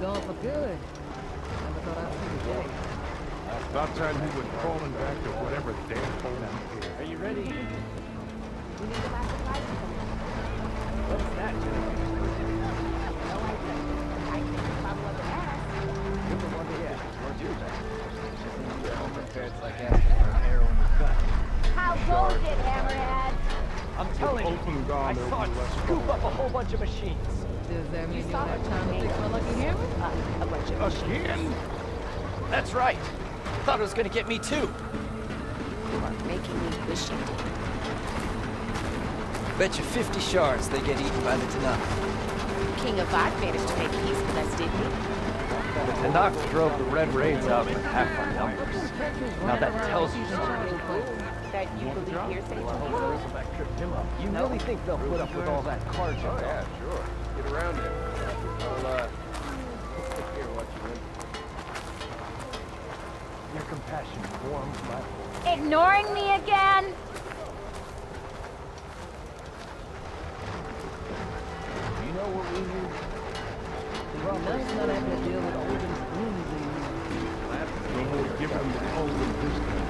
gone for good. Never thought I'd see the day. About time he went crawling back to whatever damn hole he is. Are you ready? We need to back the fight. What's that, Jennifer? No idea. I think the bottle of the ass. You're the one to ask. What's yours? All prepared like after an arrow in the gut. How goes it, Hammerhead? I'm telling you, Open gone, I there'll saw be it less scoop trouble. up a whole bunch of machines. Does that mean you saw have it. time to fix my lucky hammer? A bunch of Again? That's right. Thought it was gonna get me too. you are making me wish you did. Bet you 50 shards they get eaten by the Tenakth. King of Art managed to make peace with us, didn't he? The Tenakth drove the Red Raids out with half our numbers. Now that tells you something. That you believe hearsay to me? That tripped him up. You really think they'll put up with all that car junk? Oh, yeah, sure. Get around it. I'll, hear what you in. Your compassion warms my heart. Ignoring me again? You know what we need? Nice not having to deal with old and spoons anymore. We'll give him the whole of this time.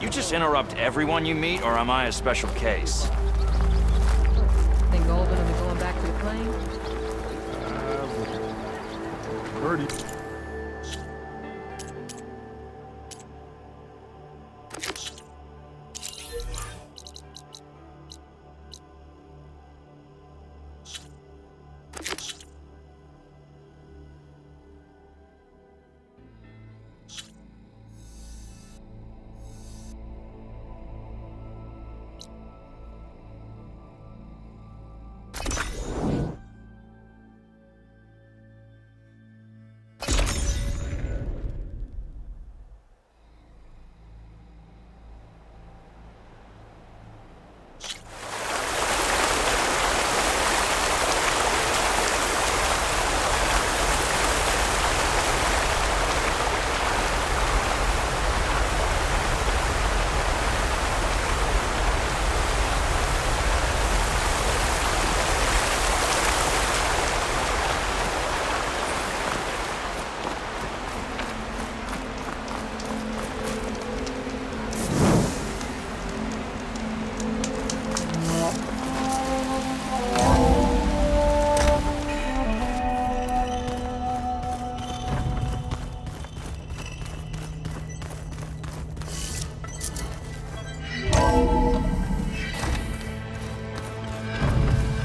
You just interrupt everyone you meet, or am I a special case? Think Golden will be going back to the plane? Birdie.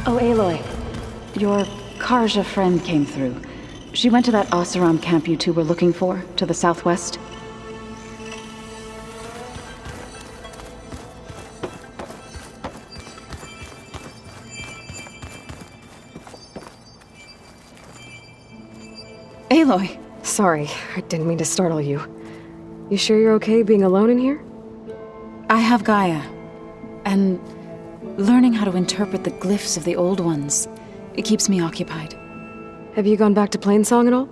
Oh, Aloy. Your Karja friend came through. She went to that Oseram camp you two were looking for, to the southwest. Aloy! Sorry, I didn't mean to startle you. You sure you're okay being alone in here? I have Gaia, and learning how to interpret the glyphs of the old ones, it keeps me occupied. Have you gone back to Plainsong at all?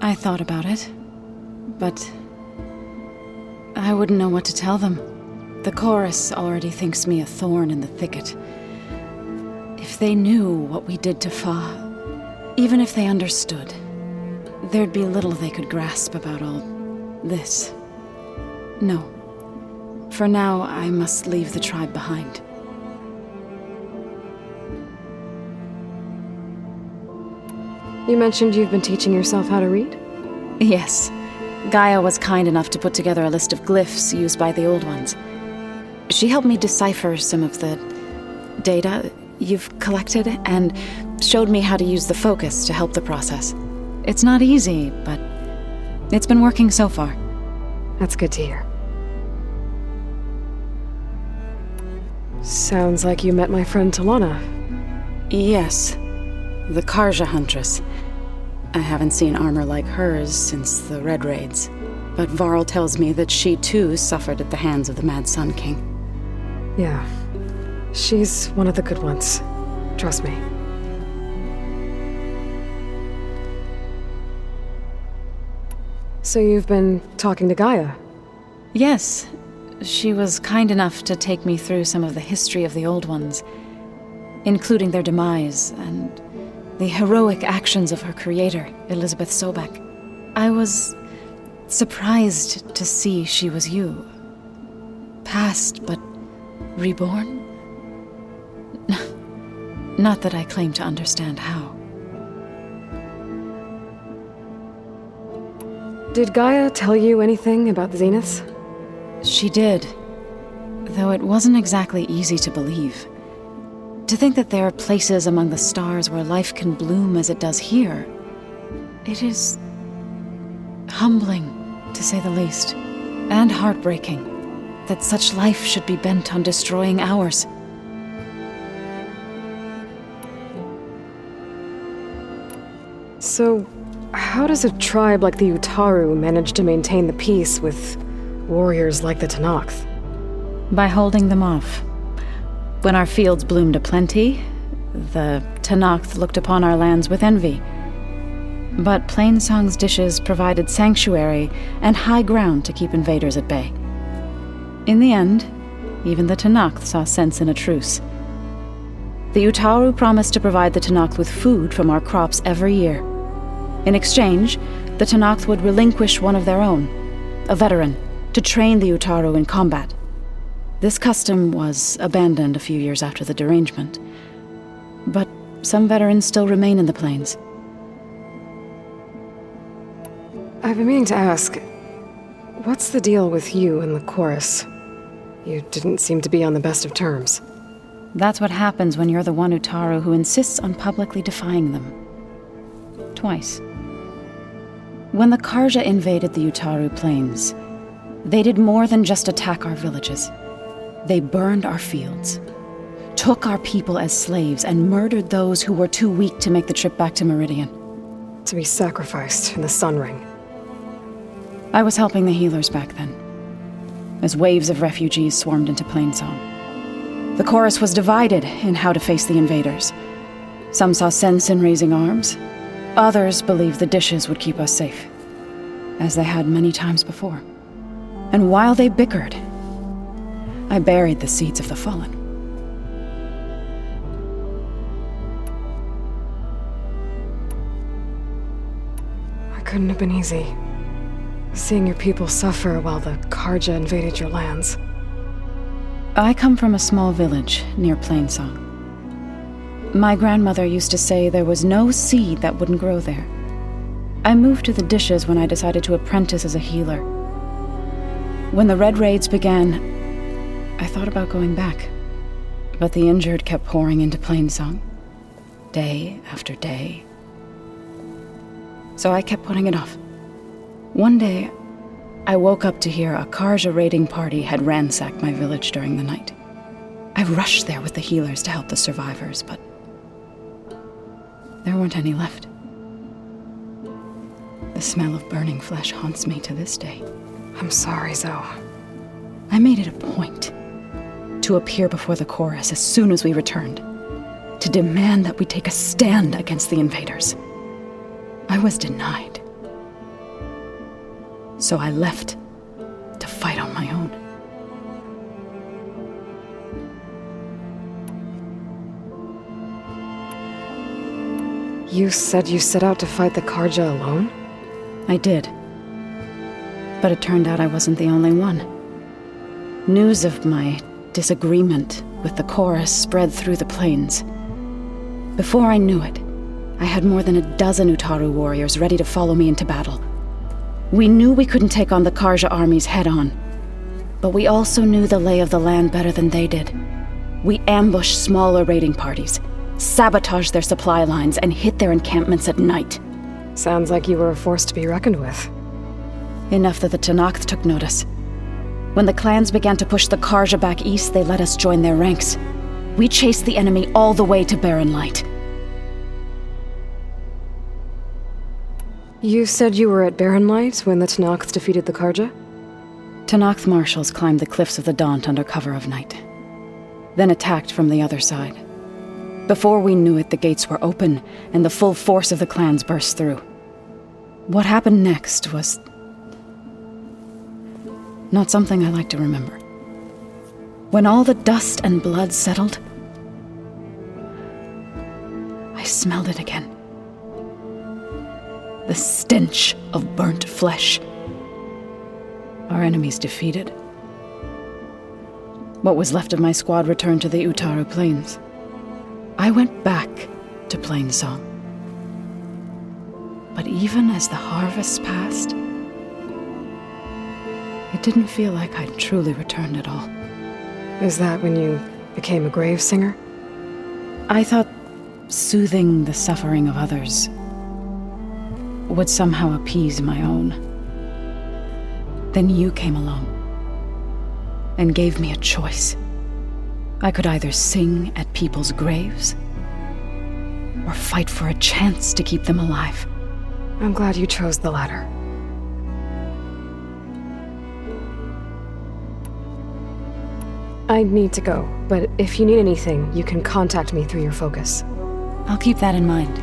I thought about it, but I wouldn't know what to tell them. The chorus already thinks me a thorn in the thicket. If they knew what we did to Fa, even if they understood, there'd be little they could grasp about all this. No, For now, I must leave the tribe behind. You mentioned you've been teaching yourself how to read? Yes. Gaia was kind enough to put together a list of glyphs used by the Old Ones. She helped me decipher some of the data you've collected and showed me how to use the focus to help the process. It's not easy, but it's been working so far. That's good to hear. Sounds like you met my friend Talana. Yes. The Karja Huntress. I haven't seen armor like hers since the Red Raids, but Varl tells me that she too suffered at the hands of the Mad Sun King. Yeah. She's one of the good ones. Trust me. So you've been talking to Gaia? Yes. She was kind enough to take me through some of the history of the Old Ones, including their demise and the heroic actions of her creator, Elizabeth Sobek. I was surprised to see she was you. Past, but reborn? Not that I claim to understand how. Did Gaia tell you anything about the Zeniths? She did, though it wasn't exactly easy to believe. To think that there are places among the stars where life can bloom as it does here, it is humbling, to say the least, and heartbreaking that such life should be bent on destroying ours. So, how does a tribe like the Utaru manage to maintain the peace with warriors like the Tenakth? By holding them off. When our fields bloomed aplenty, the Tenakth looked upon our lands with envy. But Plainsong's dishes provided sanctuary and high ground to keep invaders at bay. In the end, even the Tenakth saw sense in a truce. The Utaru promised to provide the Tenakth with food from our crops every year. In exchange, the Tenakth would relinquish one of their own, a veteran, to train the Utaru in combat. This custom was abandoned a few years after the derangement, but some veterans still remain in the plains. I've been meaning to ask, what's the deal with you and the chorus? You didn't seem to be on the best of terms. That's what happens when you're the one Utaru who insists on publicly defying them. Twice. When the Karja invaded the Utaru plains, they did more than just attack our villages. They burned our fields, took our people as slaves, and murdered those who were too weak to make the trip back to Meridian. To be sacrificed in the Sun Ring. I was helping the healers back then, as waves of refugees swarmed into Plainsong. The chorus was divided in how to face the invaders. Some saw sense in raising arms. Others believed the dishes would keep us safe, as they had many times before. And while they bickered, I buried the seeds of the fallen. It couldn't have been easy. Seeing your people suffer while the Karja invaded your lands. I come from a small village near Plainsong. My grandmother used to say there was no seed that wouldn't grow there. I moved to the dishes when I decided to apprentice as a healer. When the Red Raids began, I thought about going back, but the injured kept pouring into Plainsong, day after day. So I kept putting it off. One day, I woke up to hear a Karja raiding party had ransacked my village during the night. I rushed there with the healers to help the survivors, but there weren't any left. The smell of burning flesh haunts me to this day. I'm sorry, Zoe. I made it a point to appear before the chorus as soon as we returned, to demand that we take a stand against the invaders. I was denied. So I left to fight on my own. You said you set out to fight the Karja alone? I did. But it turned out I wasn't the only one. News of my disagreement with the chorus spread through the plains. Before I knew it, I had more than a dozen Utaru warriors ready to follow me into battle. We knew we couldn't take on the Karja armies head-on, but we also knew the lay of the land better than they did. We ambushed smaller raiding parties, sabotaged their supply lines, and hit their encampments at night. Sounds like you were a force to be reckoned with. Enough that the Tenakth took notice. When the clans began to push the Karja back east, they let us join their ranks. We chased the enemy all the way to Barren Light. You said you were at Barren Light when the Tenakth defeated the Karja? Tenakth marshals climbed the cliffs of the Daunt under cover of night, then attacked from the other side. Before we knew it, the gates were open, and the full force of the clans burst through. What happened next was not something I like to remember. When all the dust and blood settled, I smelled it again. The stench of burnt flesh. Our enemies defeated. What was left of my squad returned to the Utaru Plains. I went back to Plainsong. But even as the harvests passed, it didn't feel like I'd truly returned at all. Is that when you became a grave singer? I thought soothing the suffering of others would somehow appease my own. Then you came along and gave me a choice. I could either sing at people's graves or fight for a chance to keep them alive. I'm glad you chose the latter. I need to go, but if you need anything, you can contact me through your focus. I'll keep that in mind.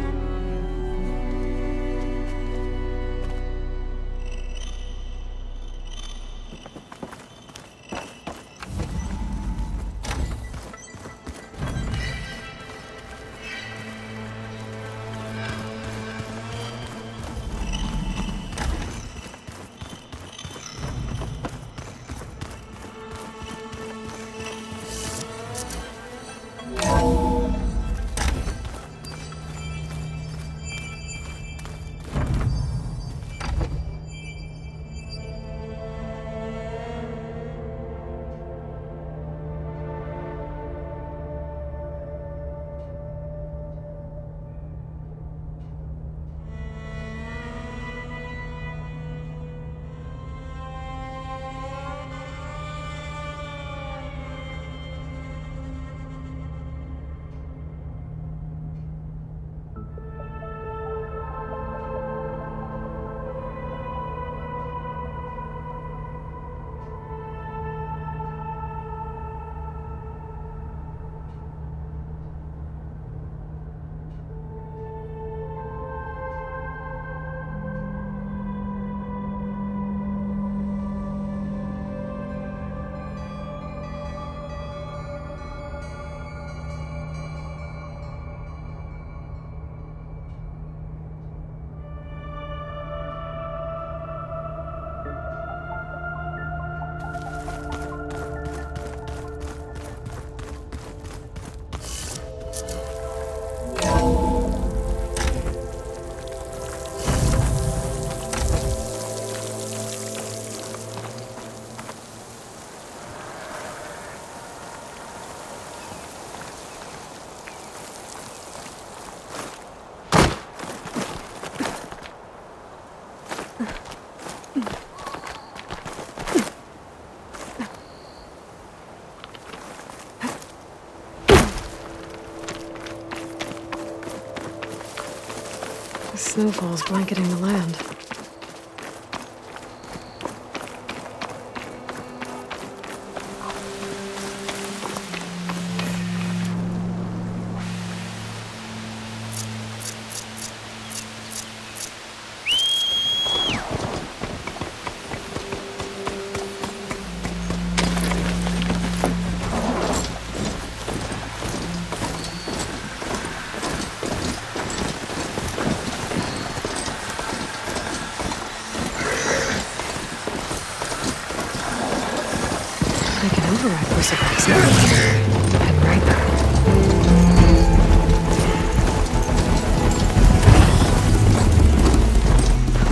Snowfall's blanketing the land. crucifix now. And right there.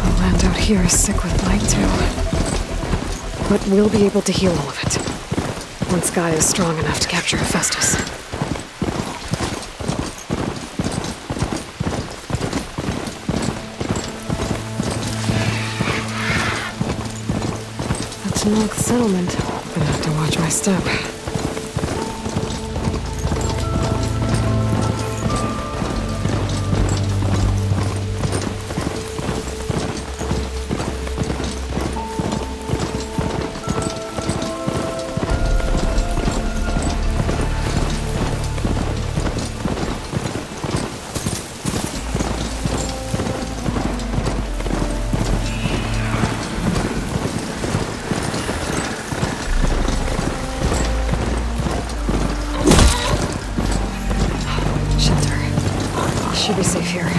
The land out here is sick with blight too. But we'll be able to heal all of it. Once Gaia is strong enough to capture Hephaestus. The Tenakth settlement. Gonna have to watch my step. Should be safe here.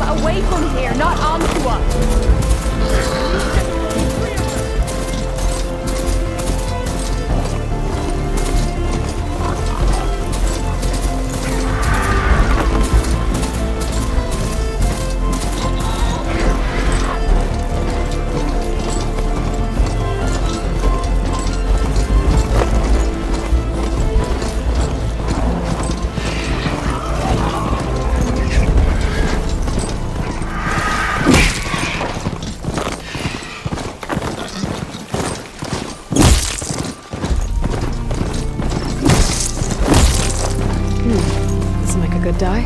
Away from here, not onto us. This'll make a good die.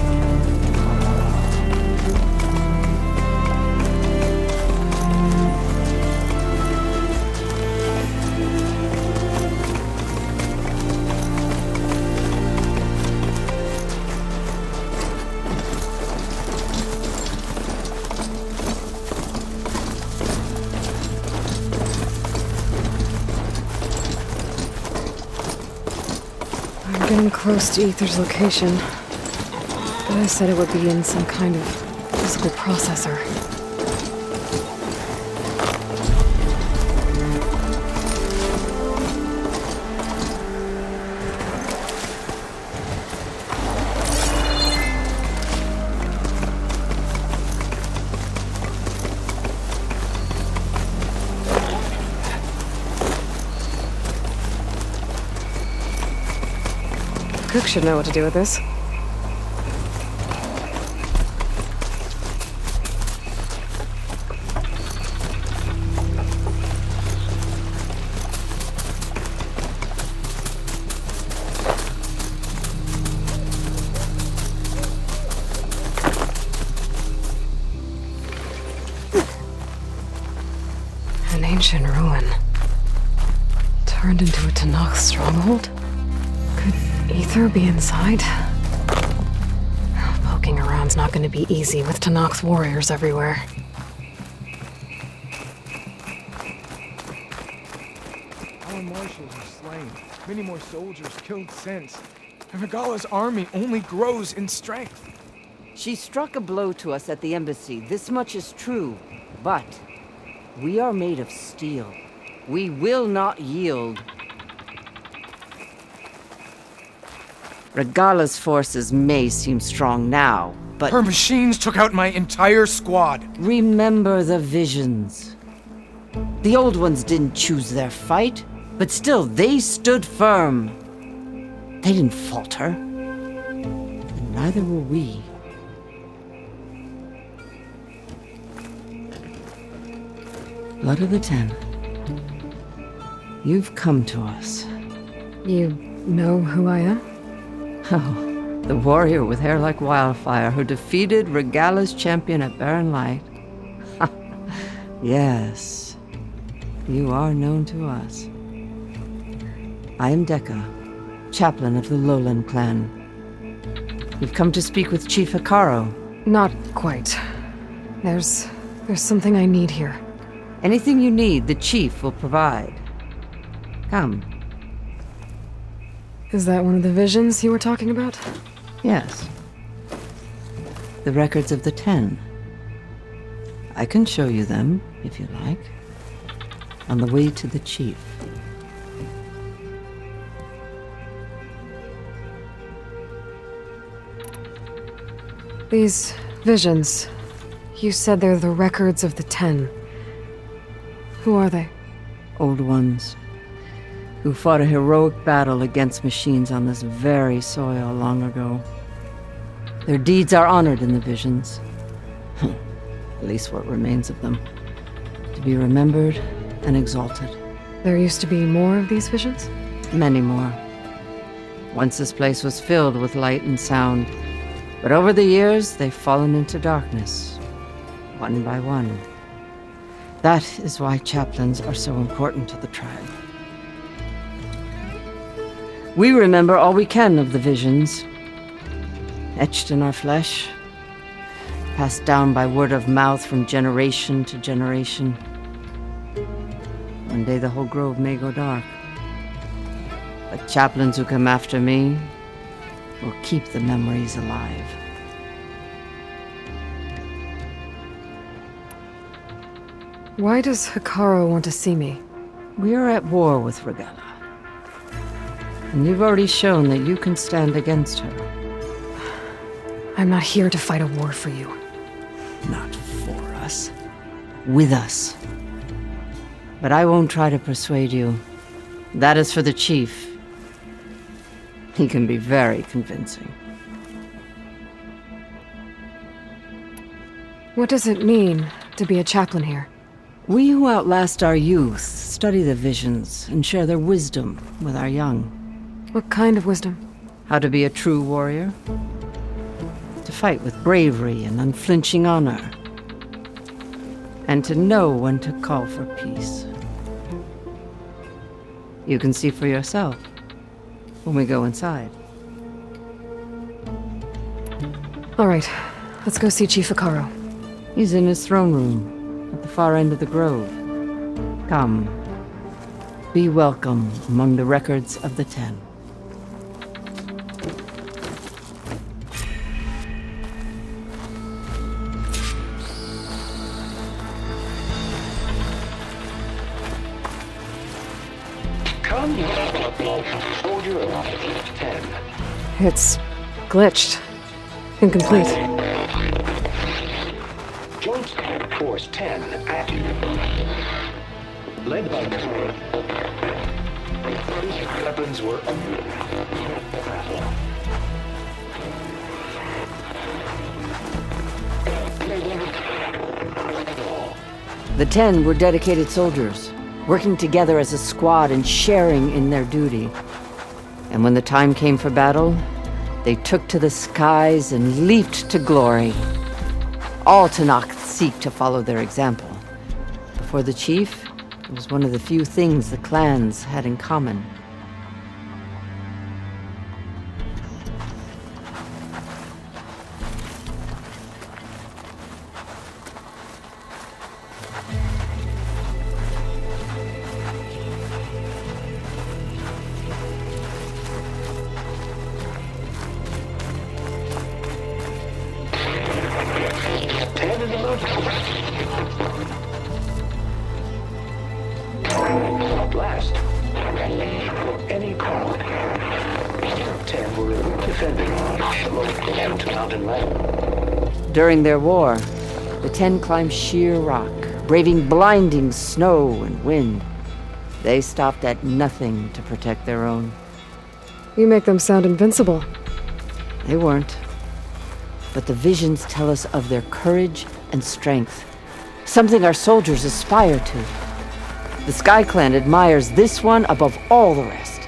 I'm getting close to Aether's location. But I said it would be in some kind of physical processor. Cook should know what to do with this. An ancient ruin. Turned into a Tenakth stronghold? Could Aether be inside? Poking around's not going to be easy with Tenakth warriors everywhere. Our marshals are slain. Many more soldiers killed since. And Regala's army only grows in strength. She struck a blow to us at the embassy. This much is true. But we are made of steel. We will not yield. Regala's forces may seem strong now, but Her machines took out my entire squad. remember the visions. The old ones didn't choose their fight, but still they stood firm. They didn't falter. The neither will we. Blood of the Ten. You've come to us. You know who I am? Oh, the warrior with hair like wildfire who defeated Regalla's champion at Barren Light. Yes, you are known to us. I am Dekka, chaplain of the Lowland clan. You've come to speak with Chief Hekarro. Not quite. There's something I need here. Anything you need, the chief will provide. Come. Is that one of the visions you were talking about? Yes. The records of the Ten. I can show you them, if you like. On the way to the chief. These visions, you said they're the records of the Ten. Who are they? Old ones. Who fought a heroic battle against machines on this very soil long ago. Their deeds are honored in the visions. At least what remains of them. To be remembered and exalted. There used to be more of these visions? Many more. Once this place was filled with light and sound. But over the years, they've fallen into darkness. One by one. That is why chaplains are so important to the tribe. We remember all we can of the visions. Etched in our flesh. Passed down by word of mouth from generation to generation. One day the whole grove may go dark. But chaplains who come after me will keep the memories alive. Why does Hekarro want to see me? We are at war with Regalla. And you've already shown that you can stand against her. I'm not here to fight a war for you. Not for us. With us. But I won't try to persuade you. That is for the chief. He can be very convincing. What does it mean to be a chaplain here? We who outlast our youth study the visions and share their wisdom with our young. What kind of wisdom? How to be a true warrior. To fight with bravery and unflinching honor. And to know when to call for peace. You can see for yourself when we go inside. All right, let's go see Chief Hekarro. He's in his throne room at the far end of the grove. Come. Be welcome among the records of the Ten. It's glitched. Incomplete. Joint Force 10 active. Led by weapons were The Ten were dedicated soldiers, working together as a squad and sharing in their duty. And when the time came for battle, they took to the skies and leaped to glory. All Tenakth seek to follow their example. For the chief, it was one of the few things the clans had in common. blast. Any call. 10 were defending the local mountain land. During their war, the 10 climbed sheer rock, braving blinding snow and wind. They stopped at nothing to protect their own. You make them sound invincible. They weren't. but the visions tell us of their courage and strength, something our soldiers aspire to. The Sky Clan admires this one above all the rest.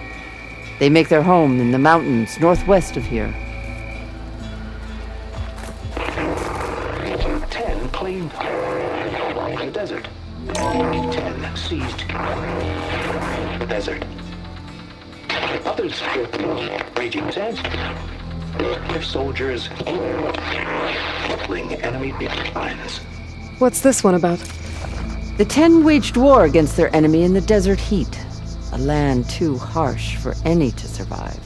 They make their home in the mountains northwest of here. 10 claimed the desert. 10 seized the desert. Others raging sands. Their soldiers killing enemy lines. What's this one about? The 10 waged war against their enemy in the desert heat, a land too harsh for any to survive.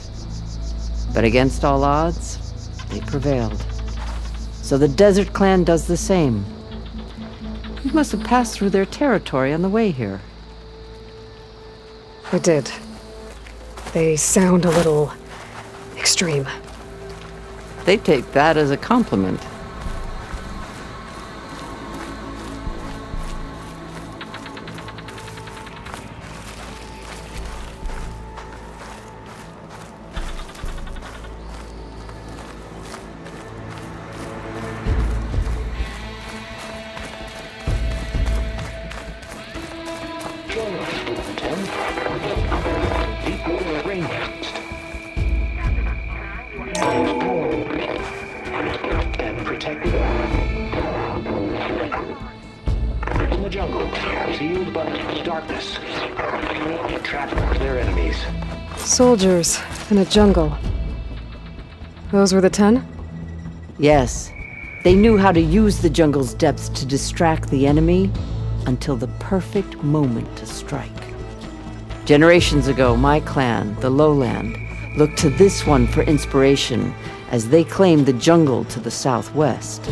But against all odds, they prevailed. So the Desert Clan does the same. You must have passed through their territory on the way here. I did. They sound a little extreme. They take that as a compliment. And protected in the jungle, sealed but darkness. Trap their enemies. Soldiers in a jungle. Those were the 10? Yes, they knew how to use the jungle's depths to distract the enemy until the perfect moment to strike. Generations ago, my clan, the Lowland, looked to this one for inspiration as they claimed the jungle to the southwest.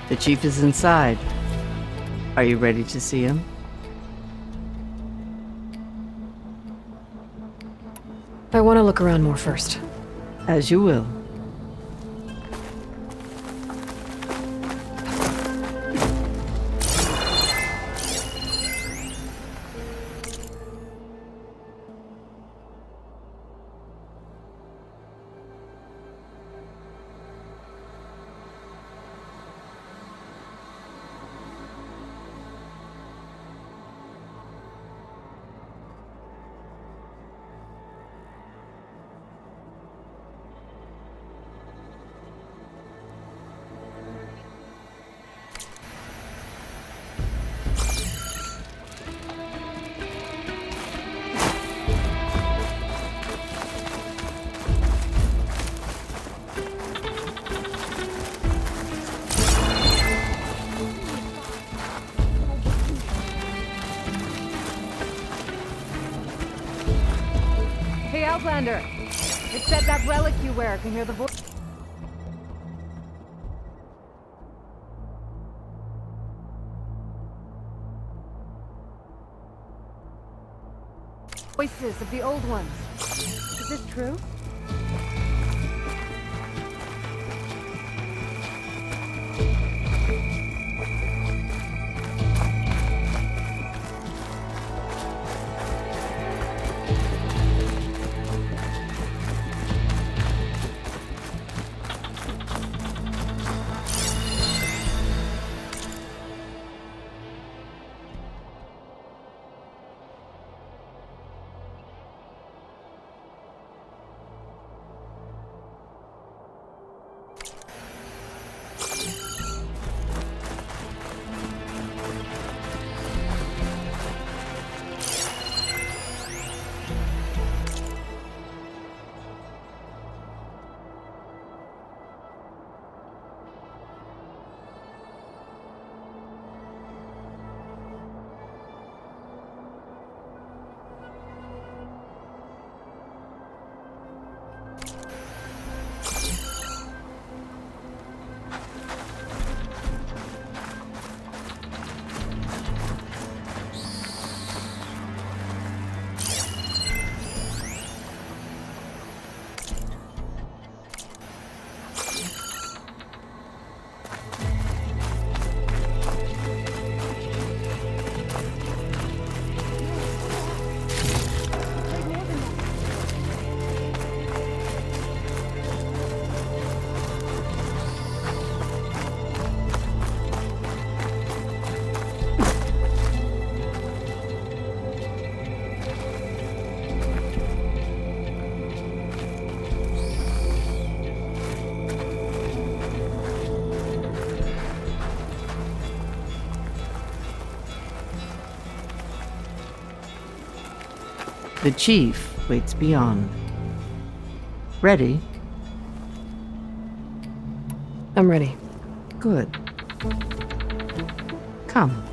The chief is inside. Are you ready to see him? I want to look around more first. As you will. Hey, Outlander! It said that relic you wear can hear the voice. Voices of the old ones. Is this true? The chief waits beyond. Ready? I'm ready. Good. Come.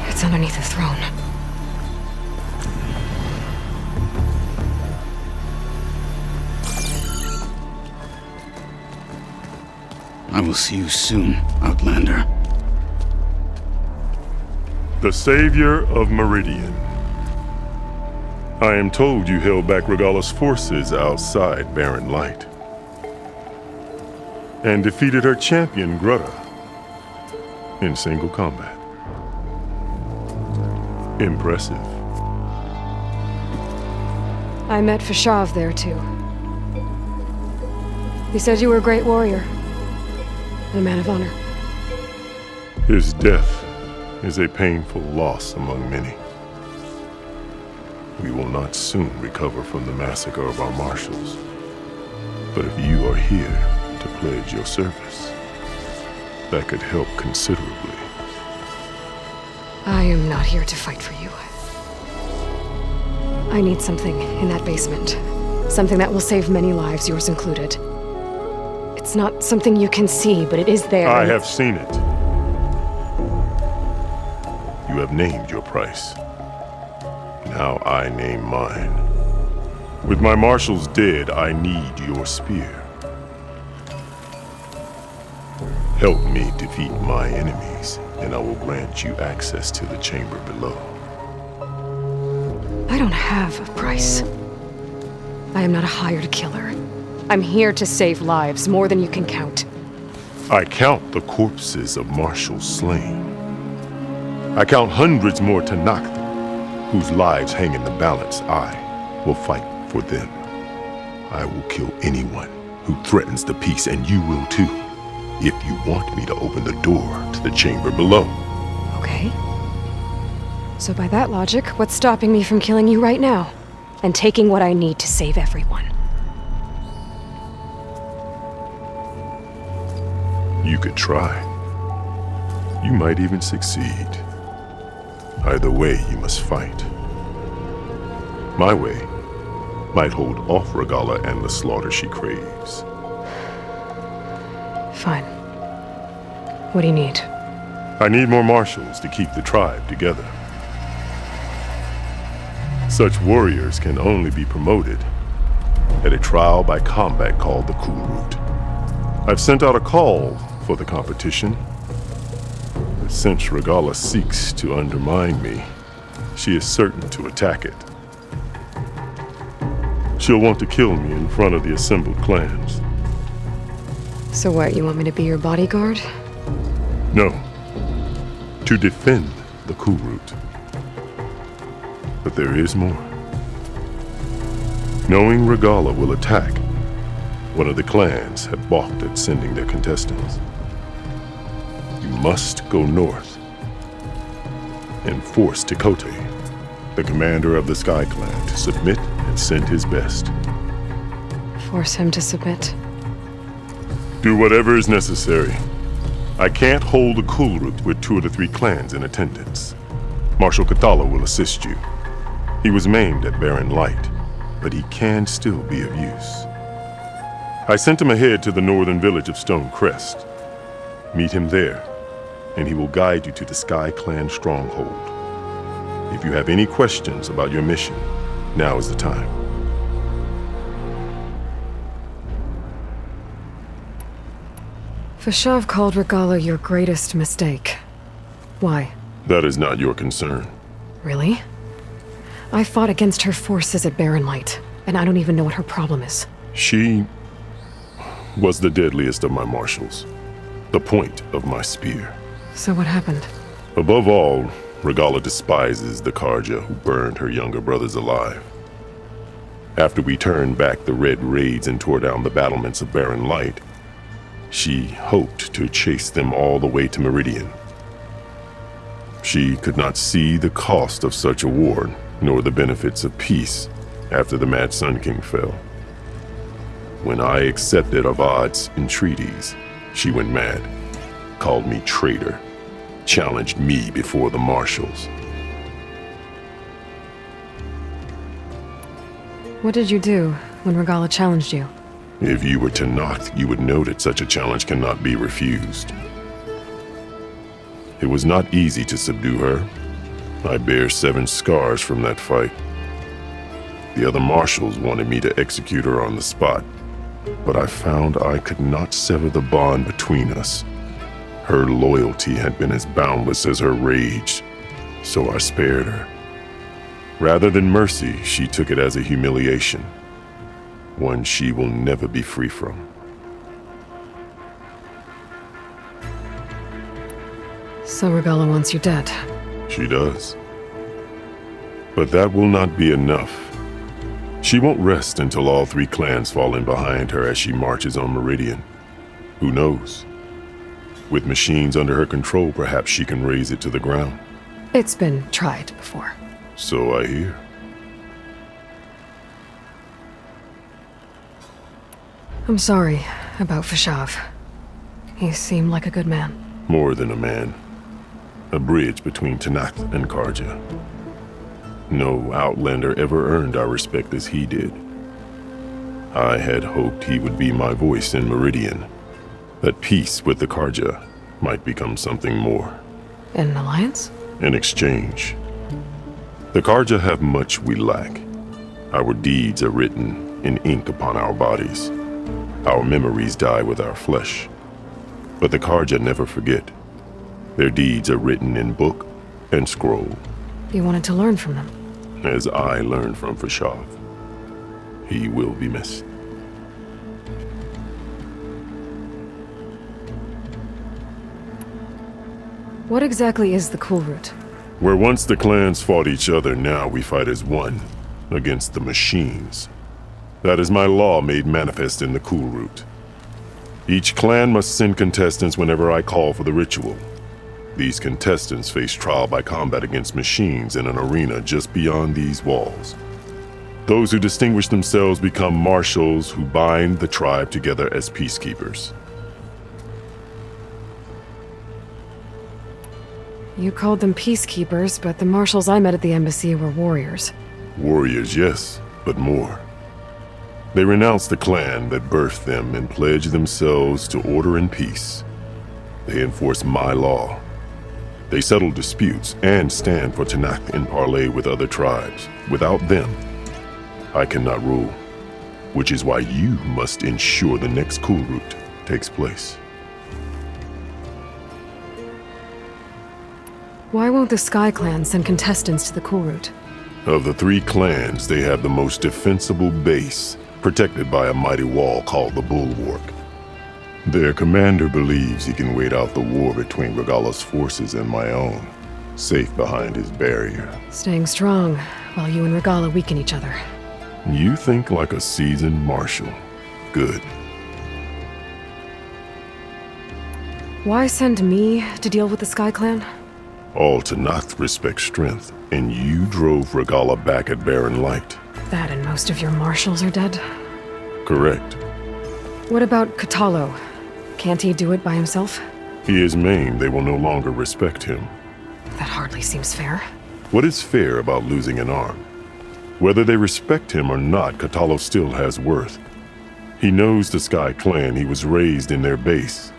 It's underneath the throne. I will see you soon, Outlander. The savior of Meridian. I am told you held back Regalla's forces outside Barren Light. And defeated her champion, Grudges, in single combat. Impressive. I met Fashav there, too. He said you were a great warrior. And a man of honor. His death is a painful loss among many. We will not soon recover from the massacre of our marshals. But if you are here to pledge your service, that could help considerably. I am not here to fight for you. I need something in that basement. Something that will save many lives, yours included. It's not something you can see, but it is there. I have seen it. You have named your price. Now I name mine. With my marshals dead, I need your spear. Help me defeat my enemies, and I will grant you access to the chamber below. I don't have a price. I am not a hired killer. I'm here to save lives, more than you can count. I count the corpses of marshals slain. I count hundreds more Tenakth, whose lives hang in the balance. I will fight for them. I will kill anyone who threatens the peace, and you will too, if you want me to open the door to the chamber below. Okay. So by that logic, what's stopping me from killing you right now? And taking what I need to save everyone? You could try. You might even succeed. Either way, you must fight. My way might hold off Regalla and the slaughter she craves. Fine. What do you need? I need more marshals to keep the tribe together. Such warriors can only be promoted at a trial by combat called the Cool Route. I've sent out a call for the competition. But since Regalla seeks to undermine me, she is certain to attack it. She'll want to kill me in front of the assembled clans. So what, you want me to be your bodyguard? No. To defend the Cool Route. But there is more. Knowing Regalla will attack, one of the clans have balked at sending their contestants. You must go north and force Tekotteh, the commander of the Sky Clan, to submit and send his best. Force him to submit? Do whatever is necessary. I can't hold a Cool Route with 2 of the 3 clans in attendance. Marshal Kotallo will assist you. He was maimed at Barren Light, but he can still be of use. I sent him ahead to the northern village of Stone Crest. Meet him there, and he will guide you to the Sky Clan stronghold. If you have any questions about your mission, now is the time. Fashav called Regalla your greatest mistake. Why? That is not your concern. Really? I fought against her forces at Barren Light, and I don't even know what her problem is. She was the deadliest of my marshals, the point of my spear. So what happened? Above all, Regalla despises the Karja who burned her younger brothers alive. After we turned back the red raids and tore down the battlements of Barren Light, she hoped to chase them all the way to Meridian. She could not see the cost of such a war, nor the benefits of peace after the Mad Sun King fell. When I accepted Avad's entreaties, she went mad, called me traitor, challenged me before the marshals. What did you do when Regalla challenged you? If you were Tenakth, you would know that such a challenge cannot be refused. It was not easy to subdue her. I bear 7 scars from that fight. The other marshals wanted me to execute her on the spot, but I found I could not sever the bond between us. Her loyalty had been as boundless as her rage, so I spared her. Rather than mercy, she took it as a humiliation, one she will never be free from. So Regalla wants you dead. She does. But that will not be enough. She won't rest until all 3 clans fall in behind her as she marches on Meridian. Who knows? With machines under her control, perhaps she can raze it to the ground. It's been tried before. So I hear. I'm sorry about Fashav. He seemed like a good man. More than a man. A bridge between Tenakth and Karja. No Outlander ever earned our respect as he did. I had hoped he would be my voice in Meridian, that peace with the Karja might become something more. An alliance? In exchange. The Karja have much we lack. Our deeds are written in ink upon our bodies. Our memories die with our flesh. But the Karja never forget. Their deeds are written in book and scroll. You wanted to learn from them. As I learned from Fashav. He will be missed. What exactly is the Cool Route? Where once the clans fought each other, now we fight as one, against the machines. That is my law made manifest in the Cool Route. Each clan must send contestants whenever I call for the ritual. These contestants face trial by combat against machines in an arena just beyond these walls. Those who distinguish themselves become marshals who bind the tribe together as peacekeepers. You called them peacekeepers, but the marshals I met at the embassy were warriors. Warriors, yes, but more. They renounce the clan that birthed them and pledge themselves to order and peace. They enforce my law. They settle disputes and stand for Tenakth in parley with other tribes. Without them, I cannot rule, which is why you must ensure the next Cool Route takes place. Why won't the Sky Clan send contestants to the Cool Route? Of the 3 clans, they have the most defensible base, protected by a mighty wall called the Bulwark. Their commander believes he can wait out the war between Regalla's forces and my own, safe behind his barrier. Staying strong, while you and Regalla weaken each other. You think like a seasoned marshal. Good. Why send me to deal with the Sky Clan? All Tenakth respect strength, and you drove Regalla back at Barren Light. That and most of your marshals are dead? Correct. What about Kotallo? Can't he do it by himself? He is maimed, they will no longer respect him. That hardly seems fair. What is fair about losing an arm? Whether they respect him or not, Kotallo still has worth. He knows the Sky Clan, he was raised in their base.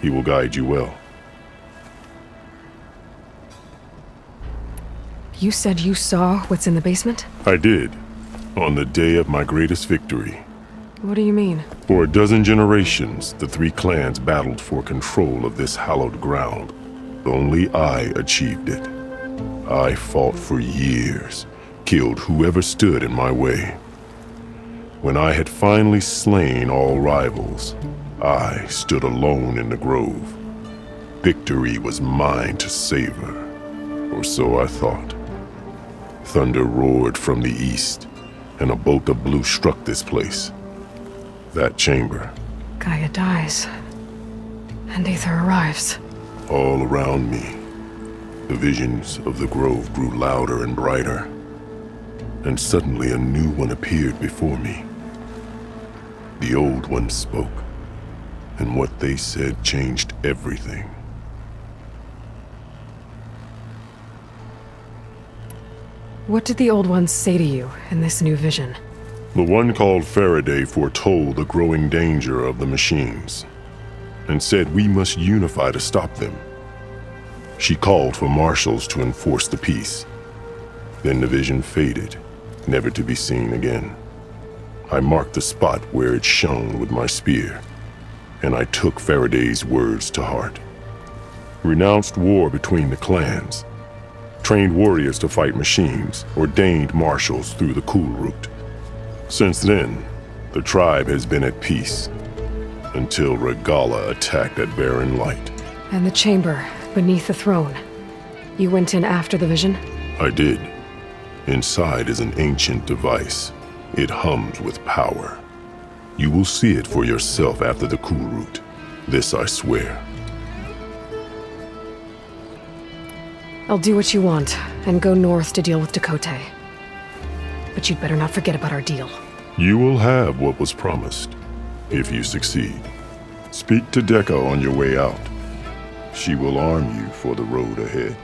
He will guide you well. You said you saw what's in the basement? I did, on the day of my greatest victory. What do you mean? For a dozen generations, the 3 clans battled for control of this hallowed ground. Only I achieved it. I fought for years, killed whoever stood in my way. When I had finally slain all rivals, I stood alone in the grove. Victory was mine to savor, or so I thought. Thunder roared from the east. and a bolt of blue struck this place. That chamber. Gaia dies. And Aether arrives. All around me, the visions of the grove grew louder and brighter, and suddenly a new one appeared before me. The old one spoke, and what they said changed everything. What did the old ones say to you in this new vision? The one called Faraday foretold the growing danger of the machines, and said we must unify to stop them. She called for marshals to enforce the peace. Then the vision faded, never to be seen again. I marked the spot where it shone with my spear, and I took Faraday's words to heart. Renounced war between the clans, trained warriors to fight machines, ordained marshals through the cool route. Since then, the tribe has been at peace, until Regalla attacked at Barren Light. And the chamber, beneath the throne. You went in after the vision? I did. Inside is an ancient device. It hums with power. You will see it for yourself after the cool route. This I swear. I'll do what you want, and go north to deal with Tekotteh. But you'd better not forget about our deal. You will have what was promised, if you succeed. Speak to Dekka on your way out. She will arm you for the road ahead.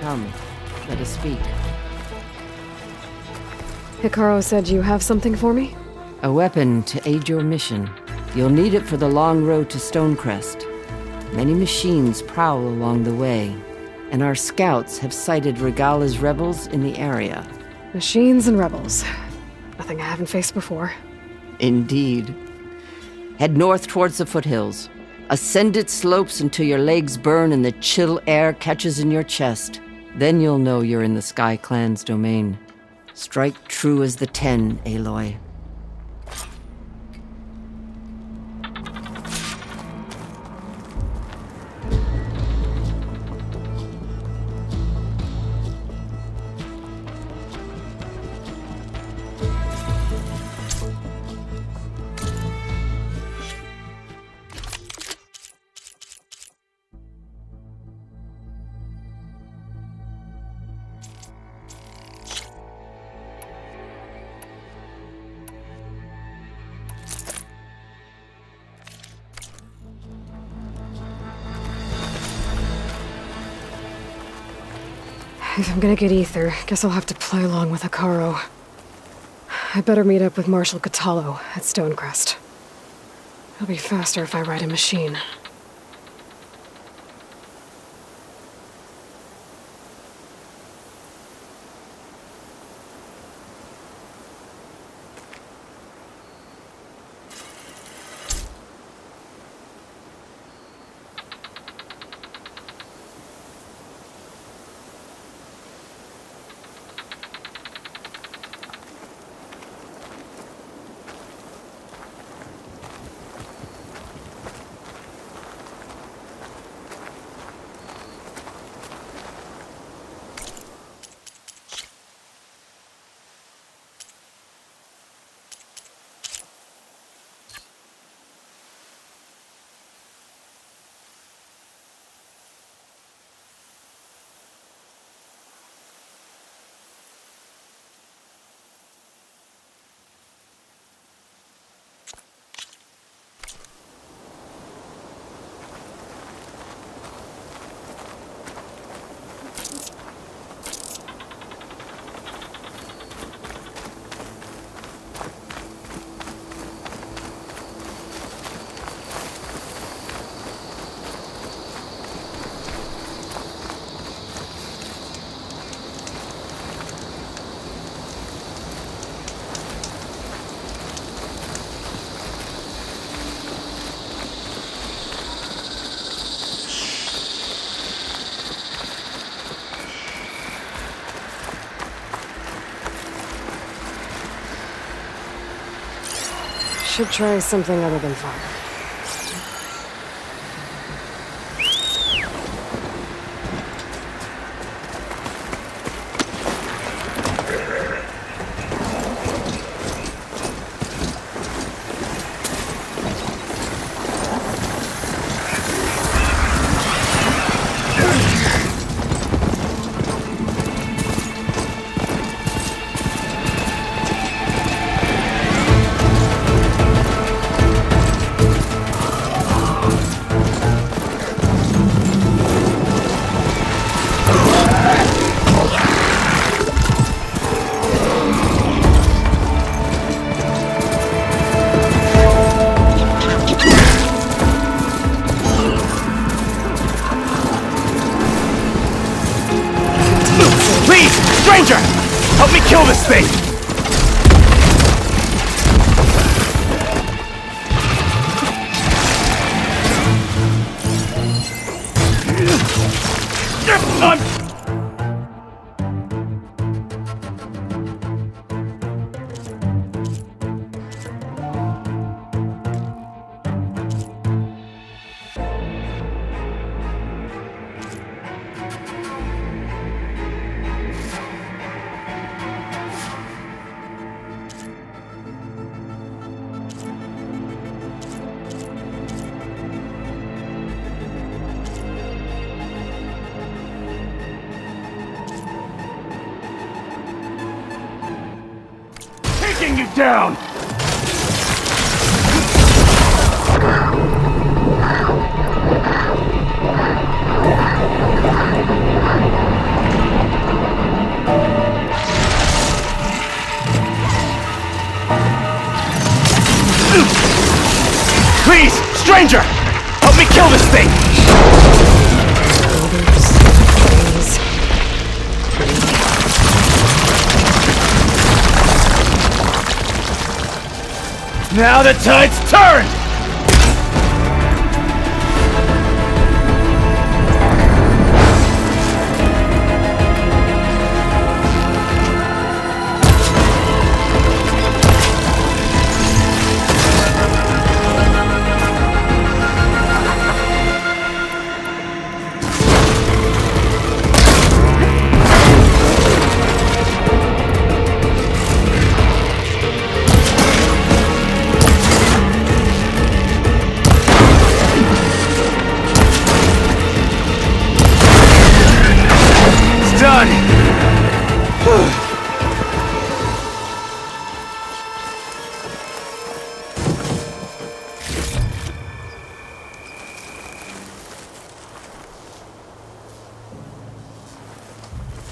Come, let us speak. Hekarro said you have something for me? A weapon to aid your mission. You'll need it for the long road to Stonecrest. Many machines prowl along the way, and our scouts have sighted Regalla's rebels in the area. Machines and rebels. Nothing I haven't faced before. Indeed. Head north towards the foothills. Ascend its slopes until your legs burn and the chill air catches in your chest. Then you'll know you're in the Sky Clan's domain. Strike true as the 10, Aloy. If I'm gonna get Aether, guess I'll have to play along with Hekarro. I better meet up with Marshal Kotallo at Stonecrest. It'll be faster if I ride a machine. Should try something other than fire. Stranger! Help me kill this thing! Taking you down! Please, stranger! Help me kill this thing! Now the tide's turned!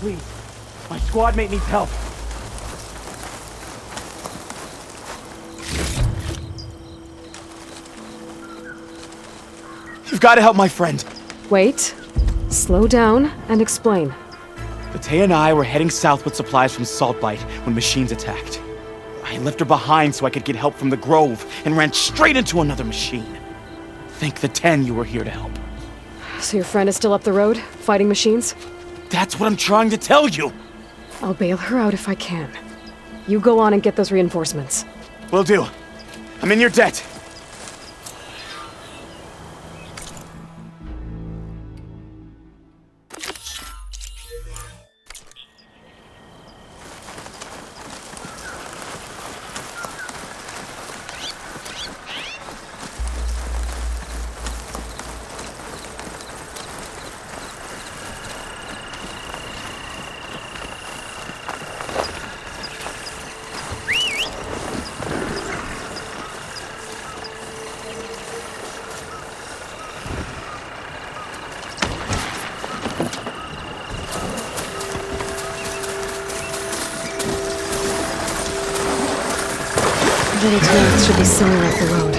Please, my squad mate needs help. You've got to help my friend. Wait. Slow down and explain. Tekotteh and I were heading south with supplies from Saltbite when machines attacked. I left her behind so I could get help from the Grove and ran straight into another machine. Thank the 10 you were here to help. So your friend is still up the road, fighting machines? That's what I'm trying to tell you! I'll bail her out if I can. You go on and get those reinforcements. Will do. I'm in your debt. Little Tenakth should be somewhere up the road.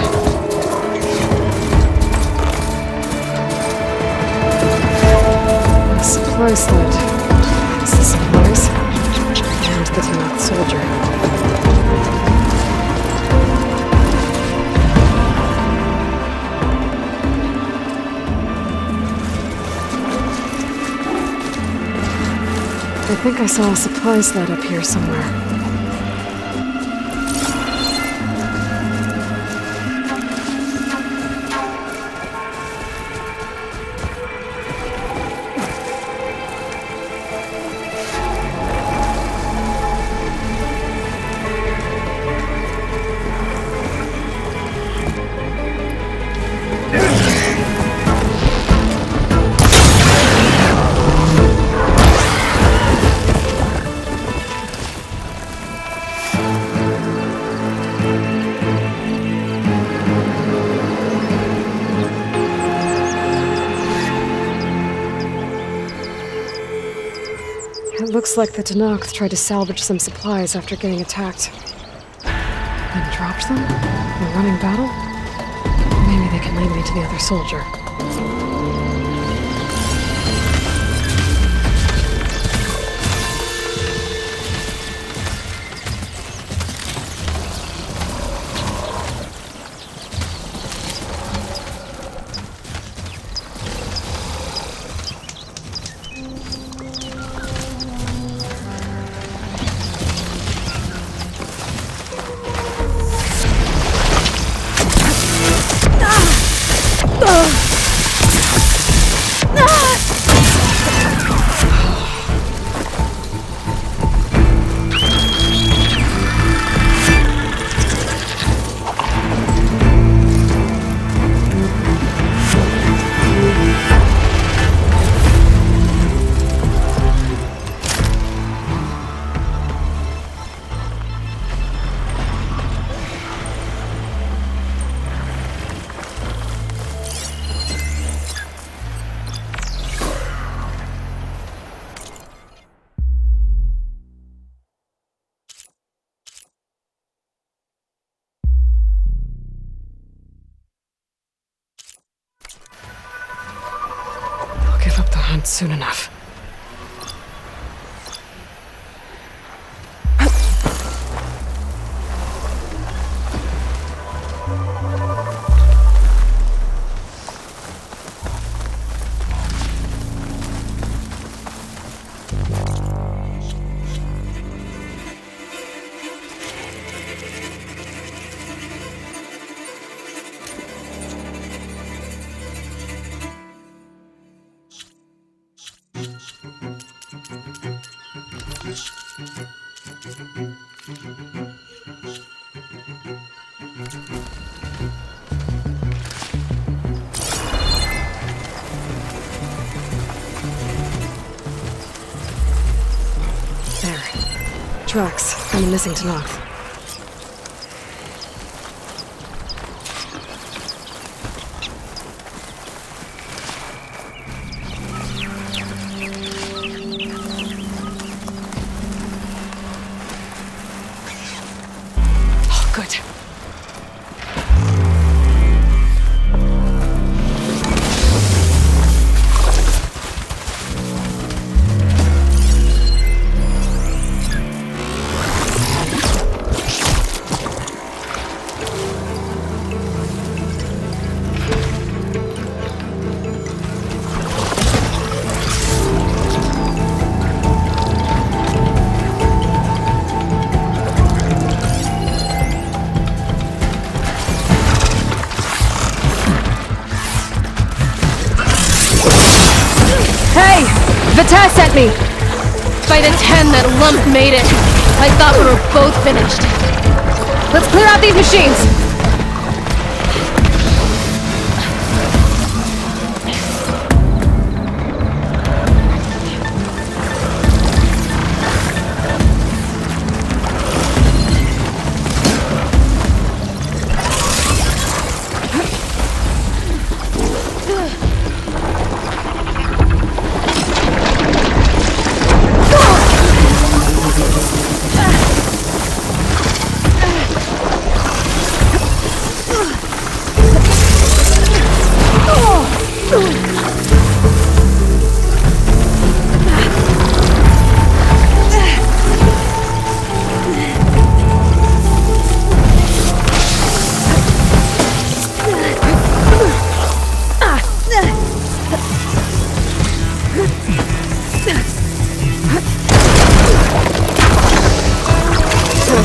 A supply sled. It's the supplies. And the Tenakth soldier. I think I saw a supply sled up here somewhere. It looks like the Tenakth tried to salvage some supplies after getting attacked. And dropped them? In a running battle? Maybe they can lead me to the other soldier. Give up the hunt soon enough. Tracks from the missing Tenakth. Oh, good. Vitesse sent me! By the 10 that lump made it. I thought we were both finished. Let's clear out these machines!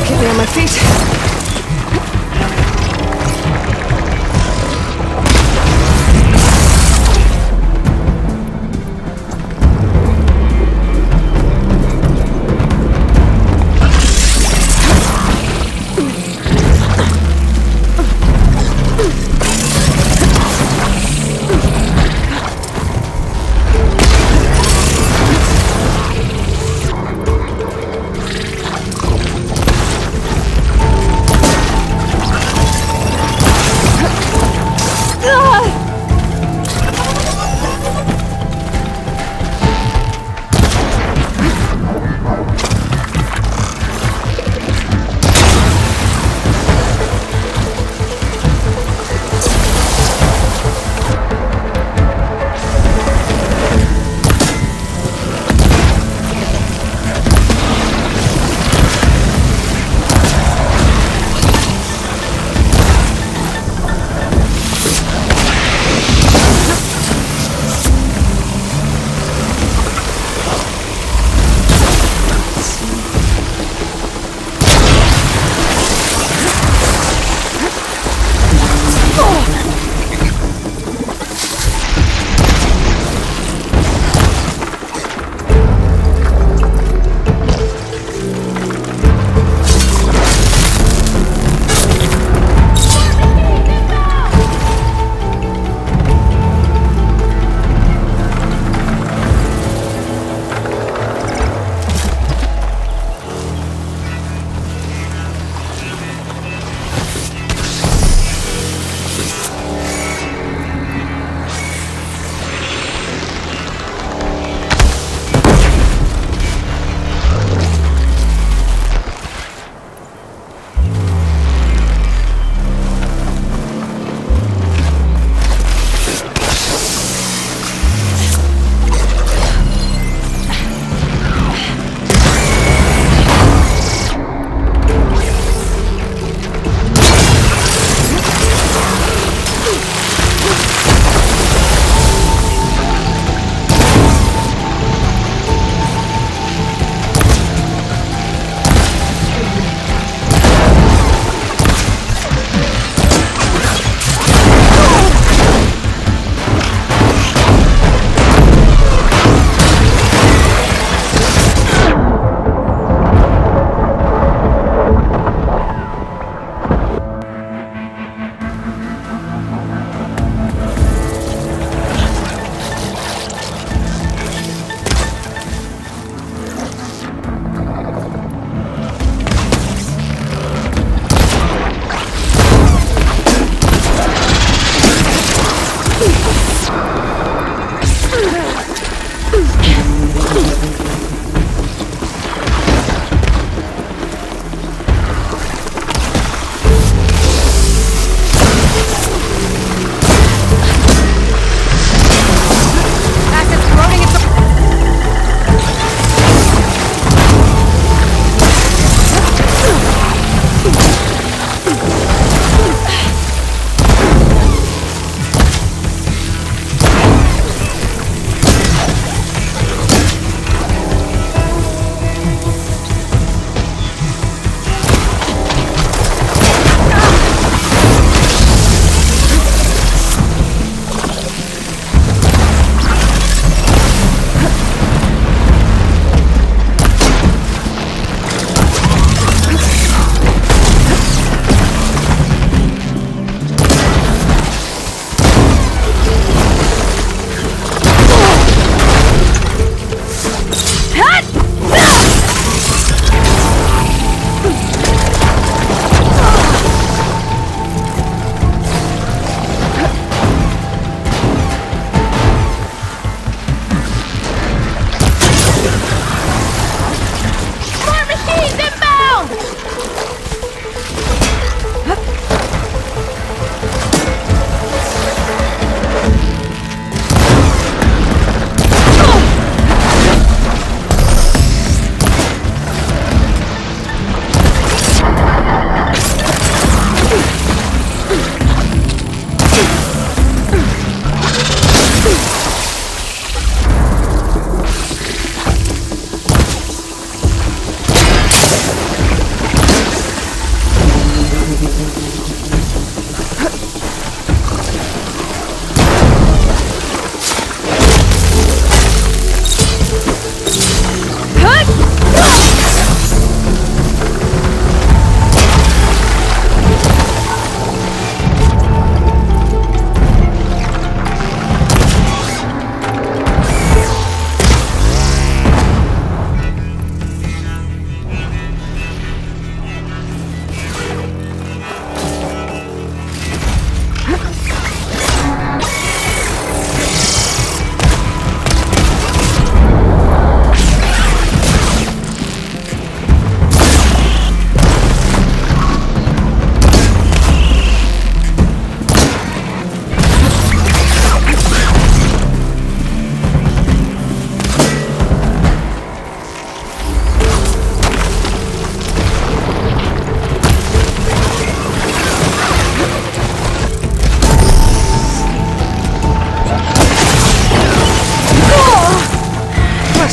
Keep me on my feet.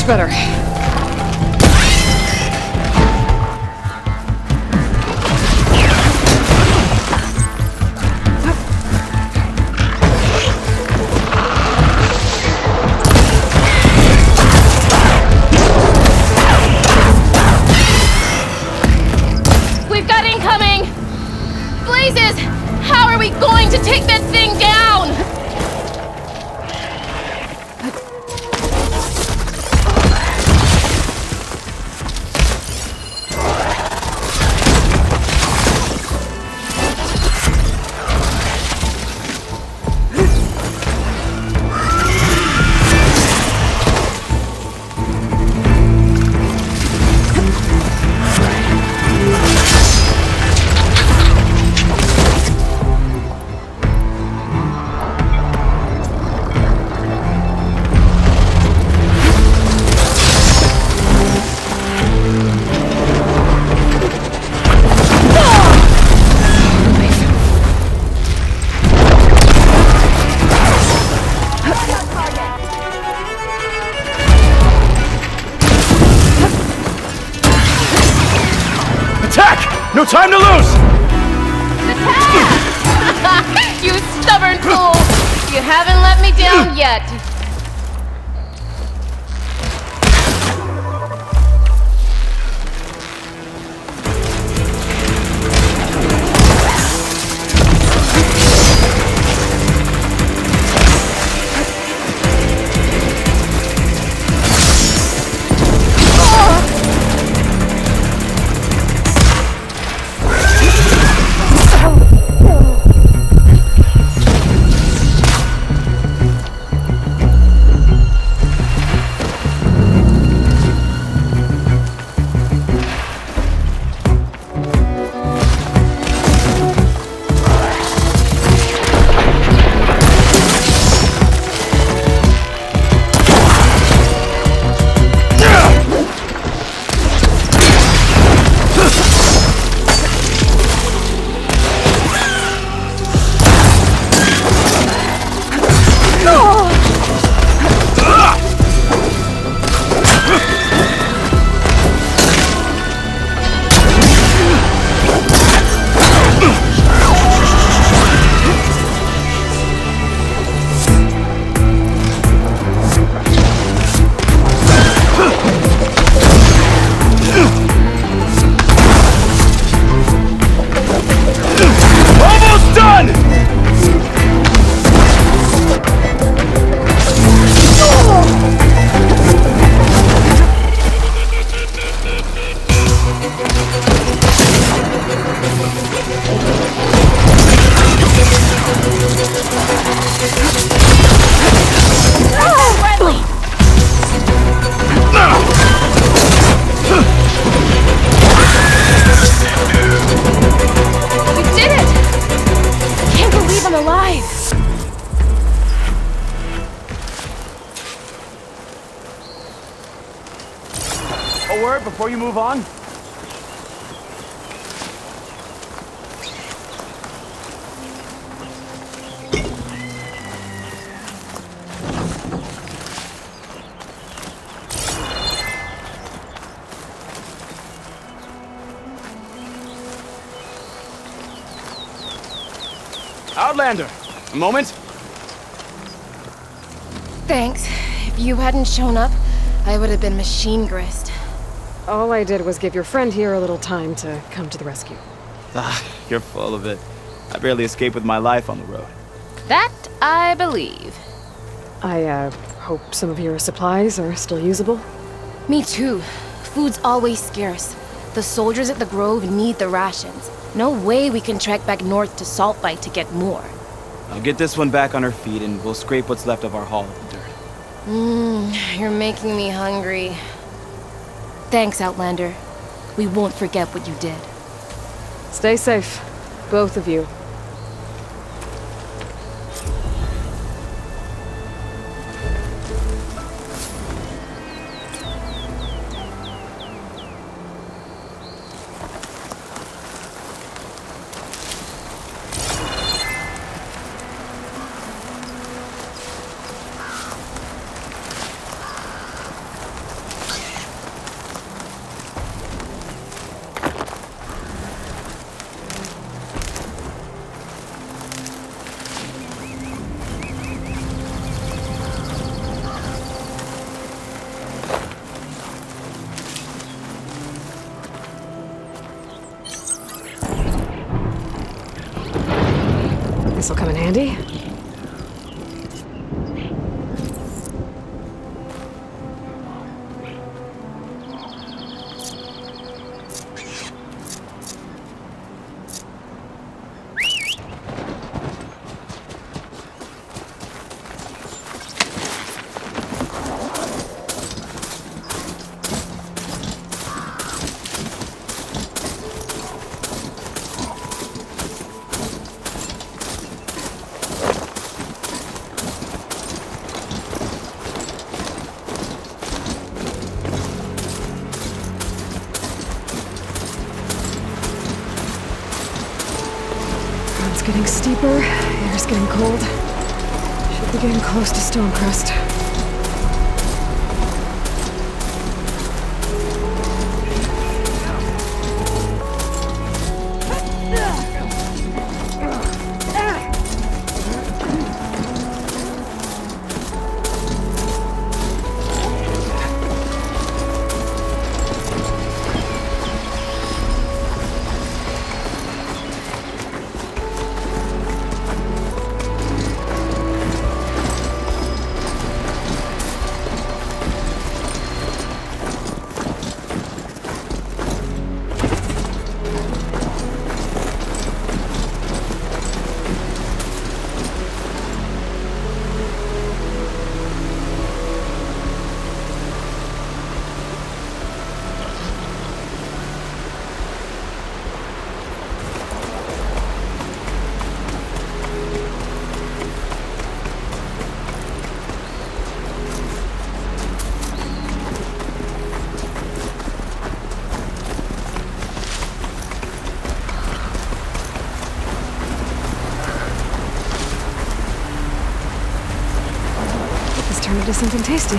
Much better. We've got incoming! Blazes! How are we going to take that thing down? No time to lose! You stubborn fool! You haven't let me down yet. A word before you move on? Outlander, a moment? Thanks. If you hadn't shown up, I would have been machine grist. All I did was give your friend here a little time to come to the rescue. Ah, you're full of it. I barely escaped with my life on the road. That I believe. I, hope some of your supplies are still usable. Me too. Food's always scarce. The soldiers at the Grove need the rations. No way we can trek back north to Saltbite to get more. I'll get this one back on her feet and we'll scrape what's left of our haul of the dirt. You're making me hungry. Thanks, Outlander. We won't forget what you did. Stay safe, both of you. This'll come in handy. It's getting steeper, air's getting cold. Should be getting close to Stonecrest. Turn into something tasty.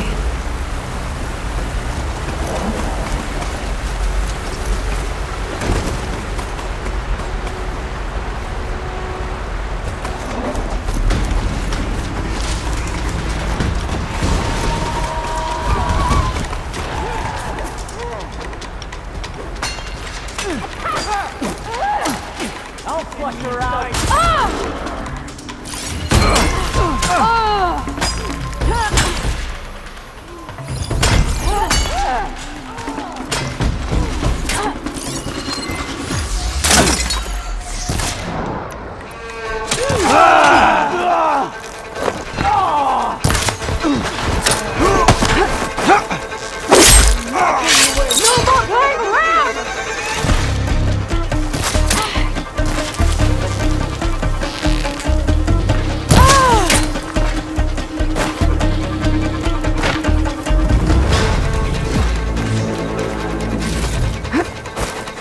I'll flush her out.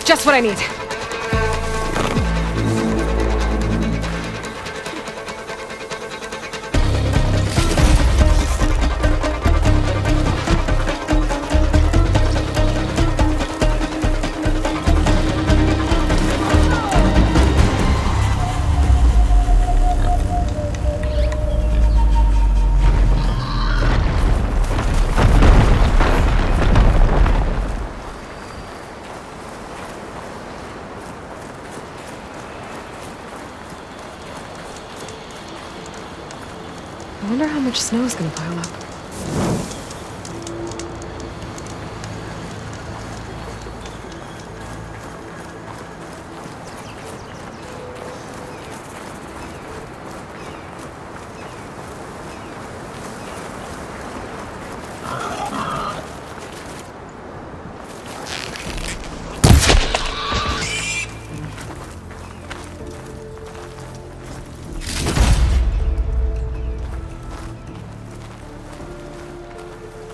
Just what I need. I wonder how much snow is gonna pile up.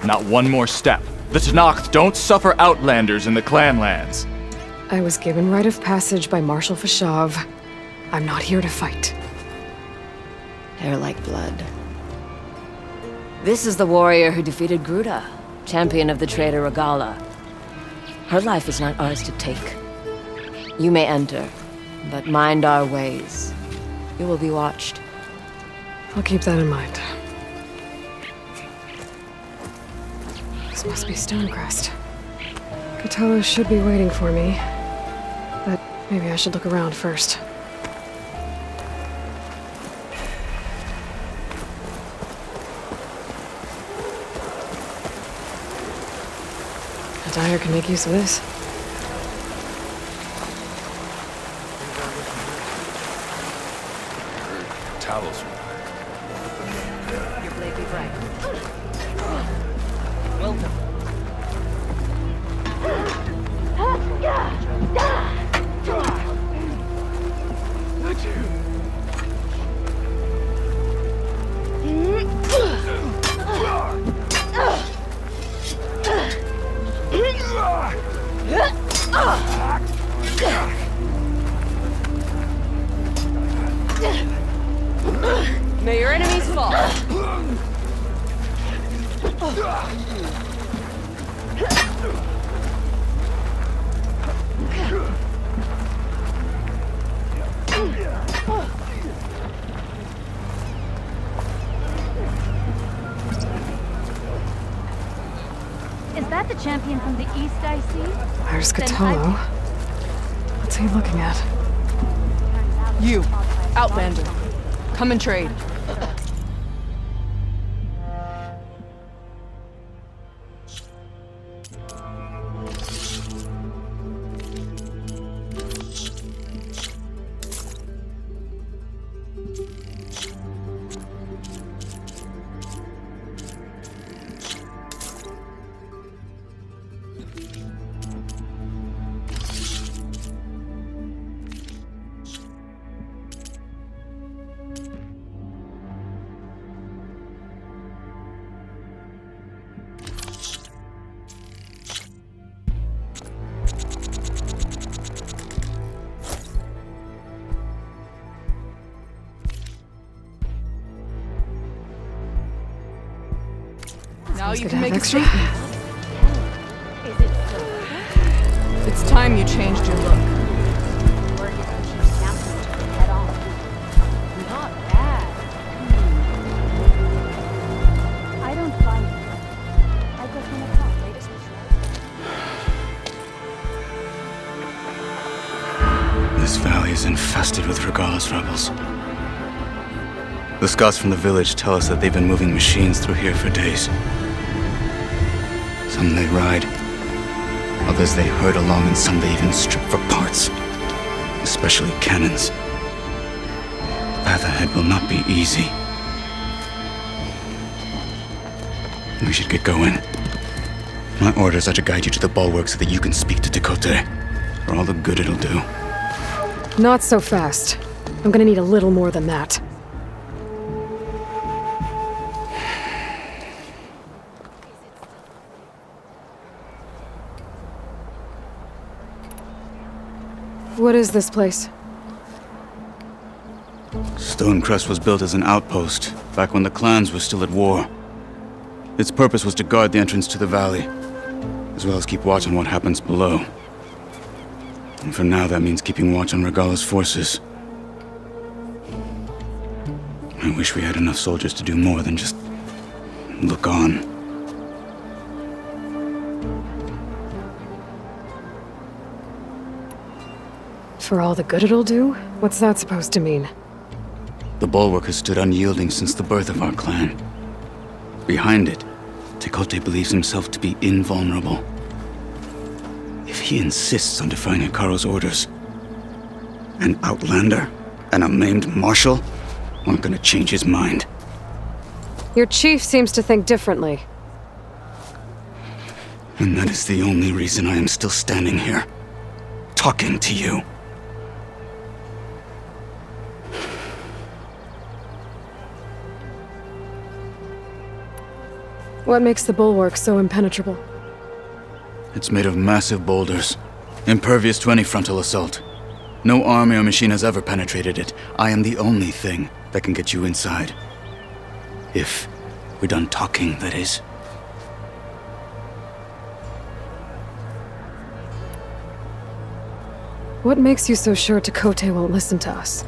Not one more step. The Tenakth don't suffer outlanders in the clanlands. I was given rite of passage by Marshal Fashav. I'm not here to fight. Hair like blood. This is the warrior who defeated Gruda, champion of the traitor Regala. Her life is not ours to take. You may enter, but mind our ways. You will be watched. I'll keep that in mind. This must be Stonecrest. Kotallo should be waiting for me. But maybe I should look around first. The diner can make use of this. Talos. Your blade be bright. Welcome. Not you. May your enemies fall. Is that the champion from the east I see? There's Then Kotallo. What's he looking at? You, Outlander. Come and trade. Now you can make a statement. It's time you changed your look. Not bad. I don't find it. I got from a top. This valley is infested with Regalla's rebels. The scouts from the village tell us that they've been moving machines through here for days. Some they ride, others they herd along, and some they even strip for parts, especially cannons. The path ahead will not be easy. We should get going. My orders are to guide you to the Bulwark so that you can speak to Tekotteh, for all the good it'll do. Not so fast. I'm gonna need a little more than that. What is this place? Stonecrest was built as an outpost, back when the clans were still at war. Its purpose was to guard the entrance to the valley, as well as keep watch on what happens below. And for now, that means keeping watch on Regalla's forces. I wish we had enough soldiers to do more than just look on. For all the good it'll do? What's that supposed to mean? The Bulwark has stood unyielding since the birth of our clan. Behind it, Tekotteh believes himself to be invulnerable. If he insists on defying Hekarro's orders, an outlander and a maimed marshal aren't gonna change his mind. Your chief seems to think differently. And that is the only reason I am still standing here, talking to you. What makes the Bulwark so impenetrable? It's made of massive boulders, impervious to any frontal assault. No army or machine has ever penetrated it. I am the only thing that can get you inside. If we're done talking, that is. What makes you so sure Tekotteh won't listen to us?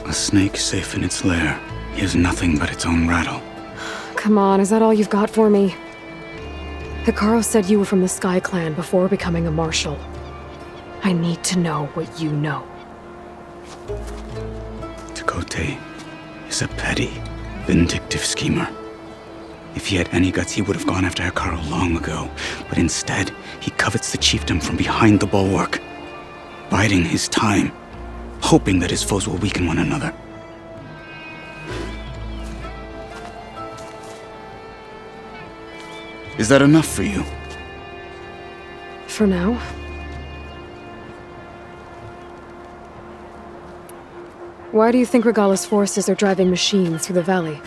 A snake safe in its lair hears nothing but its own rattle. Come on, is that all you've got for me? Hekarro said you were from the Sky Clan before becoming a marshal. I need to know what you know. Tekotteh is a petty, vindictive schemer. If he had any guts, he would have gone after Hekarro long ago. But instead, he covets the chiefdom from behind the bulwark, biding his time, hoping that his foes will weaken one another. Is that enough for you? For now. Why do you think Regalla's forces are driving machines through the valley?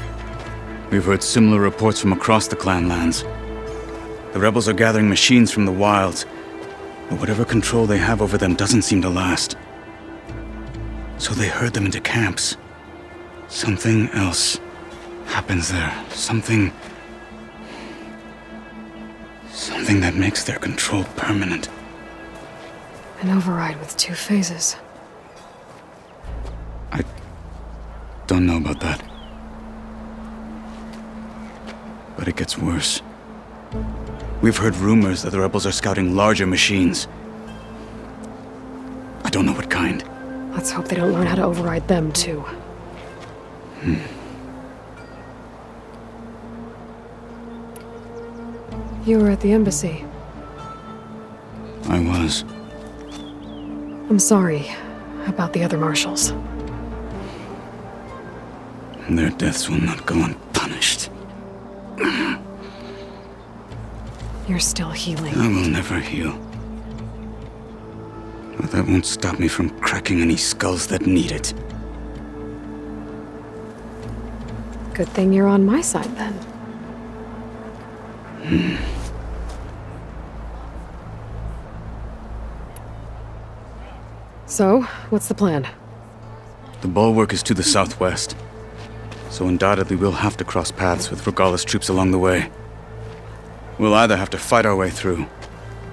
We've heard similar reports from across the clan lands. The rebels are gathering machines from the wilds, but whatever control they have over them doesn't seem to last. So they herd them into camps. Something else happens there. Something that makes their control permanent. An override with 2 phases. I don't know about that. But it gets worse. We've heard rumors that the rebels are scouting larger machines. I don't know what kind. Let's hope they don't learn how to override them, too. You were at the embassy. I was. I'm sorry about the other marshals. Their deaths will not go unpunished. You're still healing. I will never heal. But that won't stop me from cracking any skulls that need it. Good thing you're on my side, then. So, what's the plan? The bulwark is to the southwest, so undoubtedly we'll have to cross paths with Regalla's troops along the way. We'll either have to fight our way through,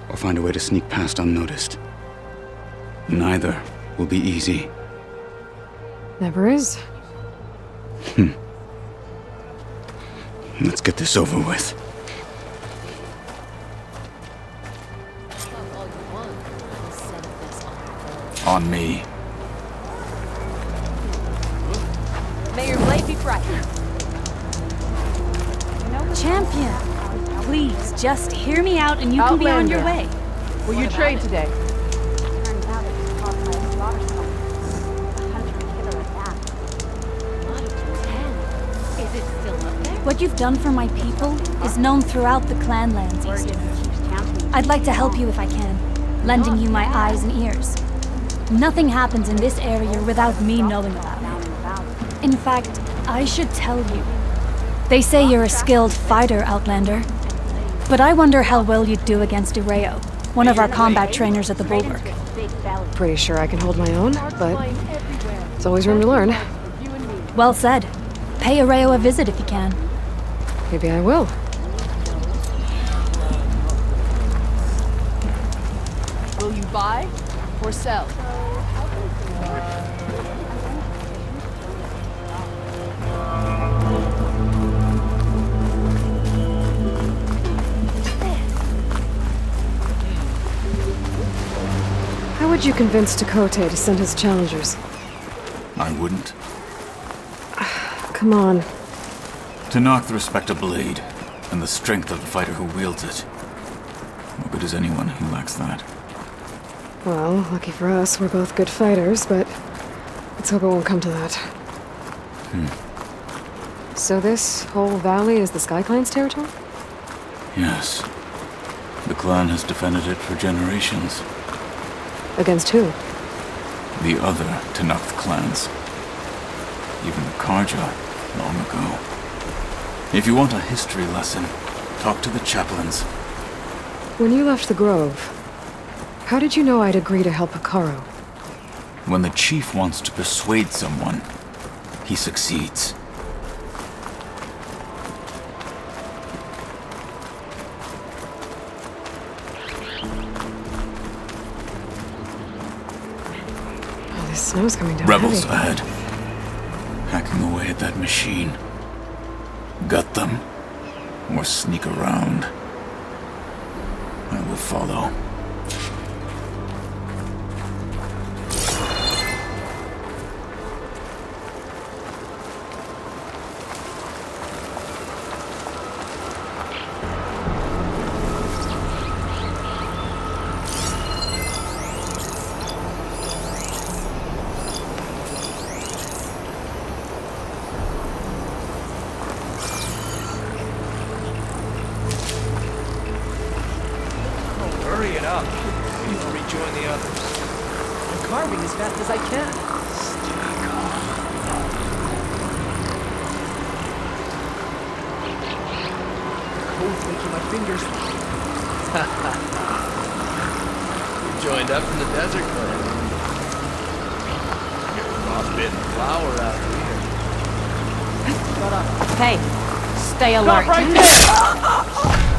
or find a way to sneak past unnoticed. Neither will be easy. Never is. Let's get this over with. On me. May your blade be bright. Champion, please, just hear me out and you can be on your way. Will you trade today? Turns out it was caused by a slaughter song. A hunter killer at that. Is it still up there? What you've done for my people is known throughout the clan lands, Eastern. I'd like to help you if I can, lending you my eyes and ears. Nothing happens in this area without me knowing about it. In fact, I should tell you. They say you're a skilled fighter, Outlander. But I wonder how well you'd do against Errand, one of our combat trainers at the Bulwark. Pretty sure I can hold my own, but there's always room to learn. Well said. Pay Errand a visit if you can. Maybe I will. Will you buy or sell? How would you convince Tekotteh to send his challengers? I wouldn't. Come on. Tenakth respect a blade, and the strength of the fighter who wields it. What good is anyone who lacks that? Well, lucky for us, we're both good fighters, but let's hope it won't come to that. So this whole valley is the Sky Clan's territory? Yes. The clan has defended it for generations. Against who? The other Tenakth clans. Even the Karja, long ago. If you want a history lesson, talk to the chaplains. When you left the Grove, how did you know I'd agree to help Hekarro? When the chief wants to persuade someone, he succeeds. Oh, this snow's coming down Rebels heavy. ahead. Hacking away at that machine. Gut them, or sneak around. I will follow. up. We need to rejoin the others. I'm carving as fast as I can. Code's making my fingers. You joined up in the desert clan. Get frostbitten flower out here. Shut up. Hey, stay alert. Stop right there!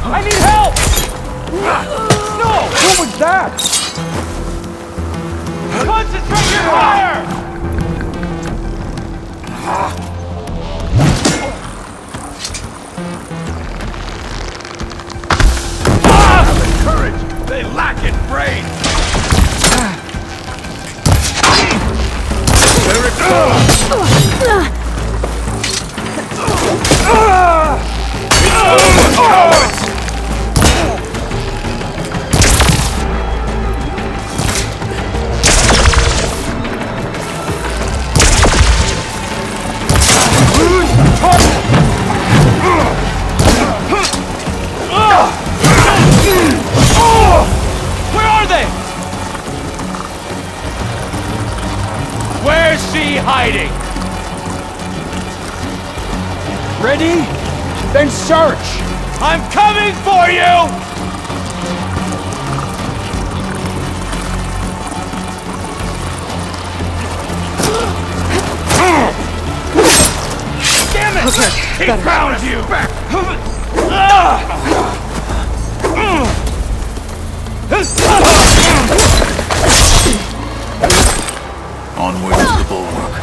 I need help! No! What was that? Concentrate your fire! Have the courage! They lack in brains! There it goes! It's over, cowards! Where are they? Where's she hiding? Ready? Then search! I'm coming for you! Damn it! Okay, He better. found you! Onward to the Bulwark.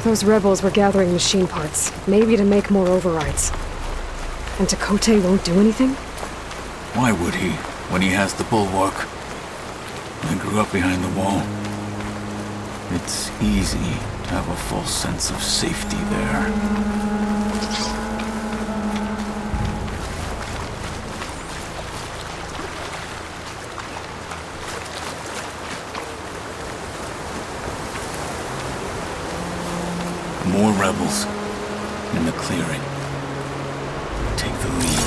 Those rebels were gathering machine parts, maybe to make more overrides. And Tekotteh won't do anything? Why would he, when he has the Bulwark? I grew up behind the wall. It's easy to have a false sense of safety there. More rebels in the clearing. Take the lead.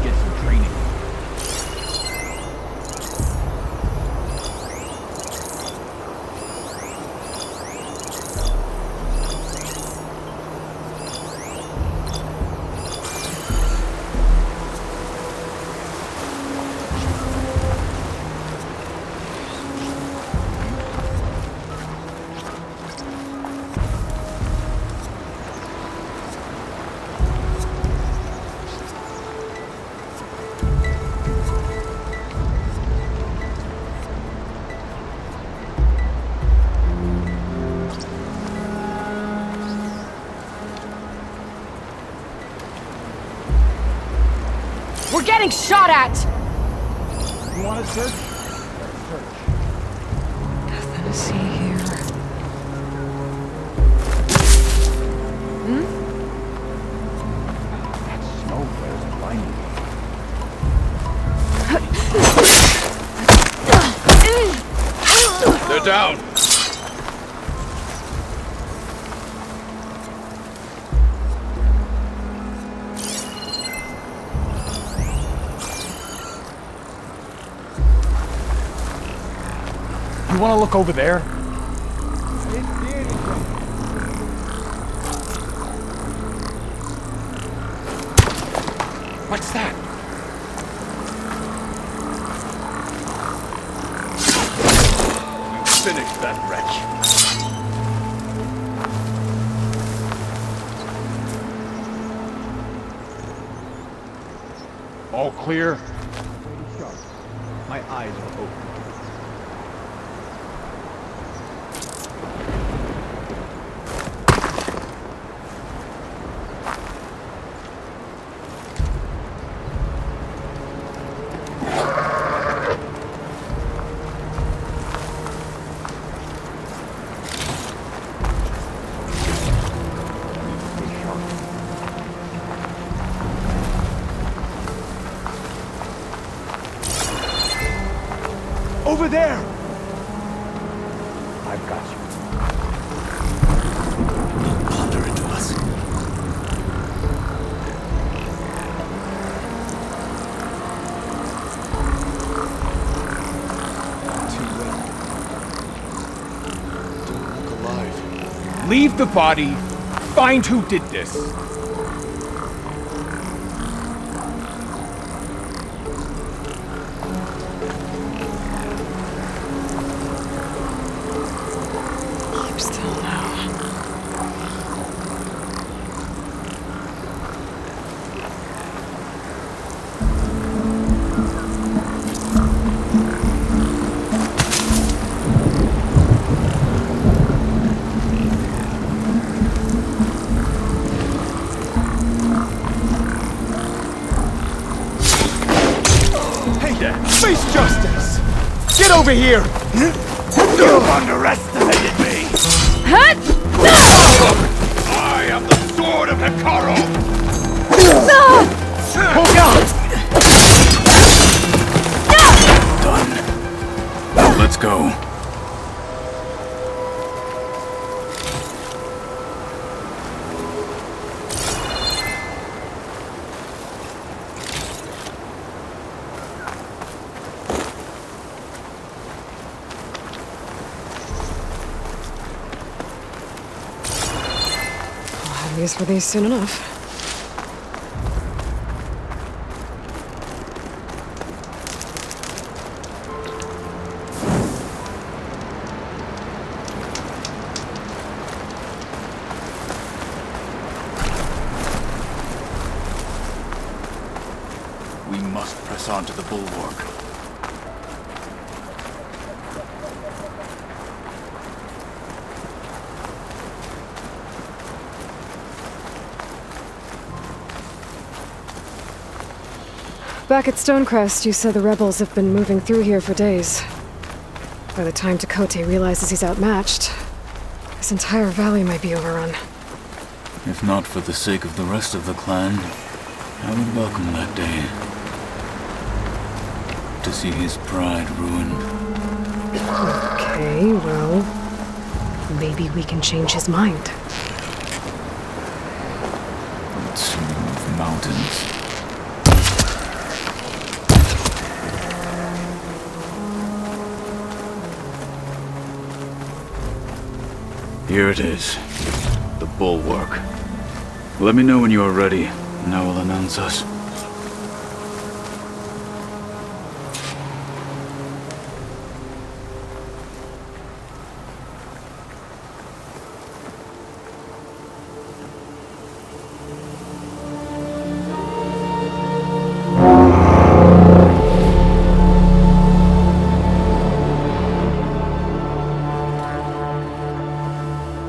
Get some training. We're getting shot at! You want to search? Nothing to see here. That smoke flare's blinding me. They're down! You want to look over there? What's that? Finish that wretch. All clear? My eyes are open. Over there! I've got you. Ponder into us. Too late. Don't look alive. Leave the body. Find who did this. Face justice! Get over here! You've underestimated me! I am the sword of Hekarro! Oh God! Done. Now let's go. Use for these soon enough. We must press on to the Bulwark. Back at Stonecrest, you said the rebels have been moving through here for days. By the time Tekotteh realizes he's outmatched, this entire valley might be overrun. If not for the sake of the rest of the clan, I would welcome that day. To see his pride ruined. Okay, well, maybe we can change his mind. Smooth mountains. Here it is. The Bulwark. Let me know when you are ready, and I will announce us.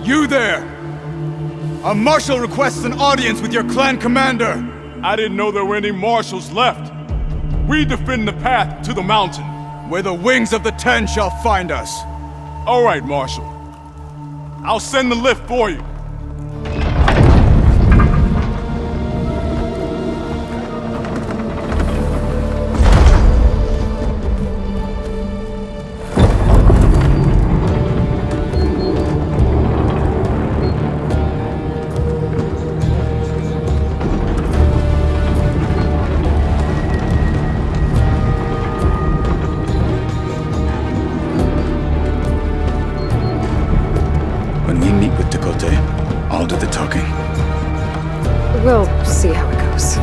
You there! A marshal requests an audience with your clan commander! I didn't know there were any marshals left. We defend the path to the mountain. Where the wings of the Ten shall find us. All right, Marshal. I'll send the lift for you. When we meet with Tekotteh, I'll do the talking. We'll see how it goes.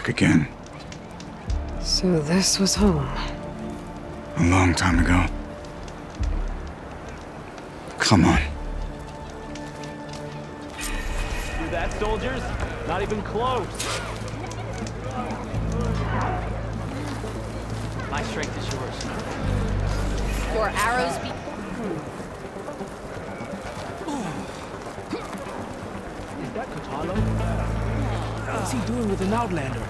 back again. So this was home. A long time ago. Come on. Do that, soldiers? Not even close. My strength is yours. Your arrows be... Is that Kotallo? What's he doing with an outlander?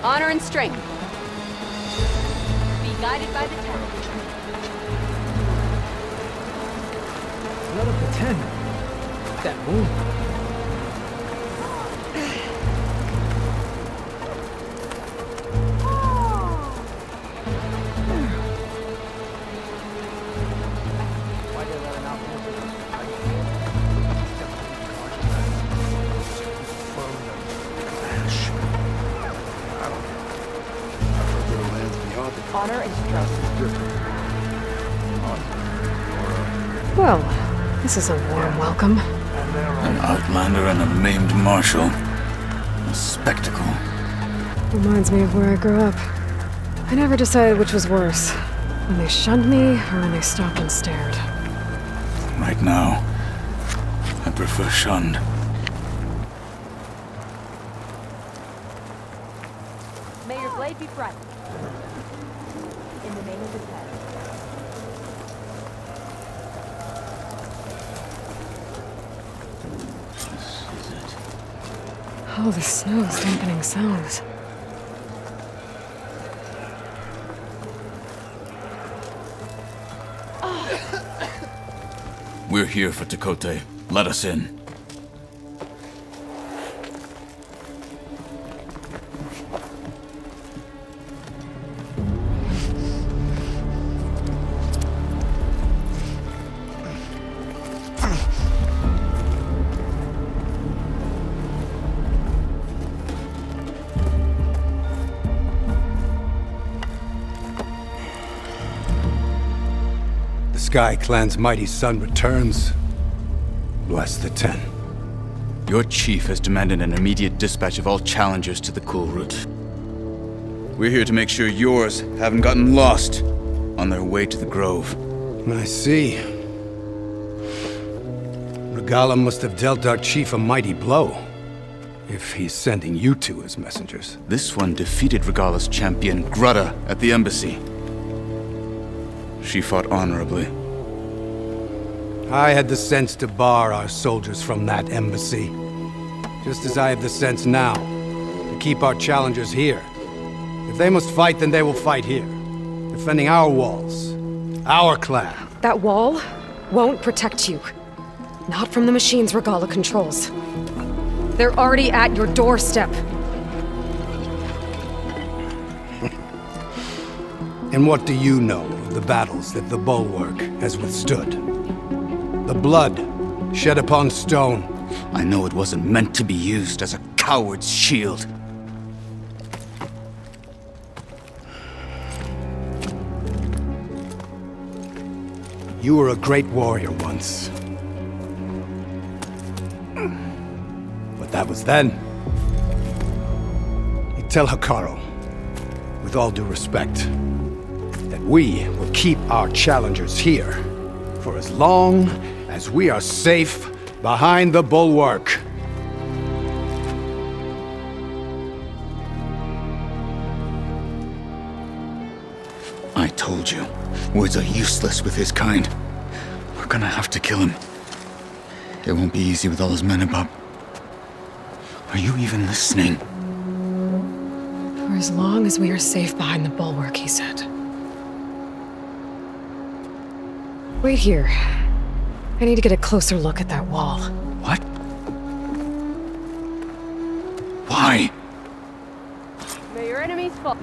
Honor and strength. Be guided by the Ten. Blood of the Ten. That wound. Honor and strength. Well, this is a warm welcome. An outlander and a maimed marshal. A spectacle. Reminds me of where I grew up. I never decided which was worse. When they shunned me, or when they stopped and stared. Right now, I prefer shunned. May your blade be bright. In the name of the Ten. Oh, the snow is dampening sounds. We're here for Tekotteh. Let us in. Sky Clan's mighty son returns. Bless the Ten. Your chief has demanded an immediate dispatch of all challengers to the cool route. We're here to make sure yours haven't gotten lost on their way to the grove. I see. Regala must have dealt our chief a mighty blow, if he's sending you two as messengers. This one defeated Regala's champion, Grudges, at the embassy. She fought honorably. I had the sense to bar our soldiers from that embassy. Just as I have the sense now to keep our challengers here. If they must fight, then they will fight here. Defending our walls. Our clan. That wall won't protect you. Not from the machines Regala controls. They're already at your doorstep. And what do you know of the battles that the Bulwark has withstood? The blood shed upon stone. I know it wasn't meant to be used as a coward's shield. You were a great warrior once. But that was then. You tell Hekarro, with all due respect, that we will keep our challengers here for as long as we are safe behind the Bulwark. I told you, words are useless with his kind. We're gonna have to kill him. It won't be easy with all his men about. Are you even listening? For as long as we are safe behind the Bulwark, he said. Wait here. I need to get a closer look at that wall. What? Why? May your enemies fall.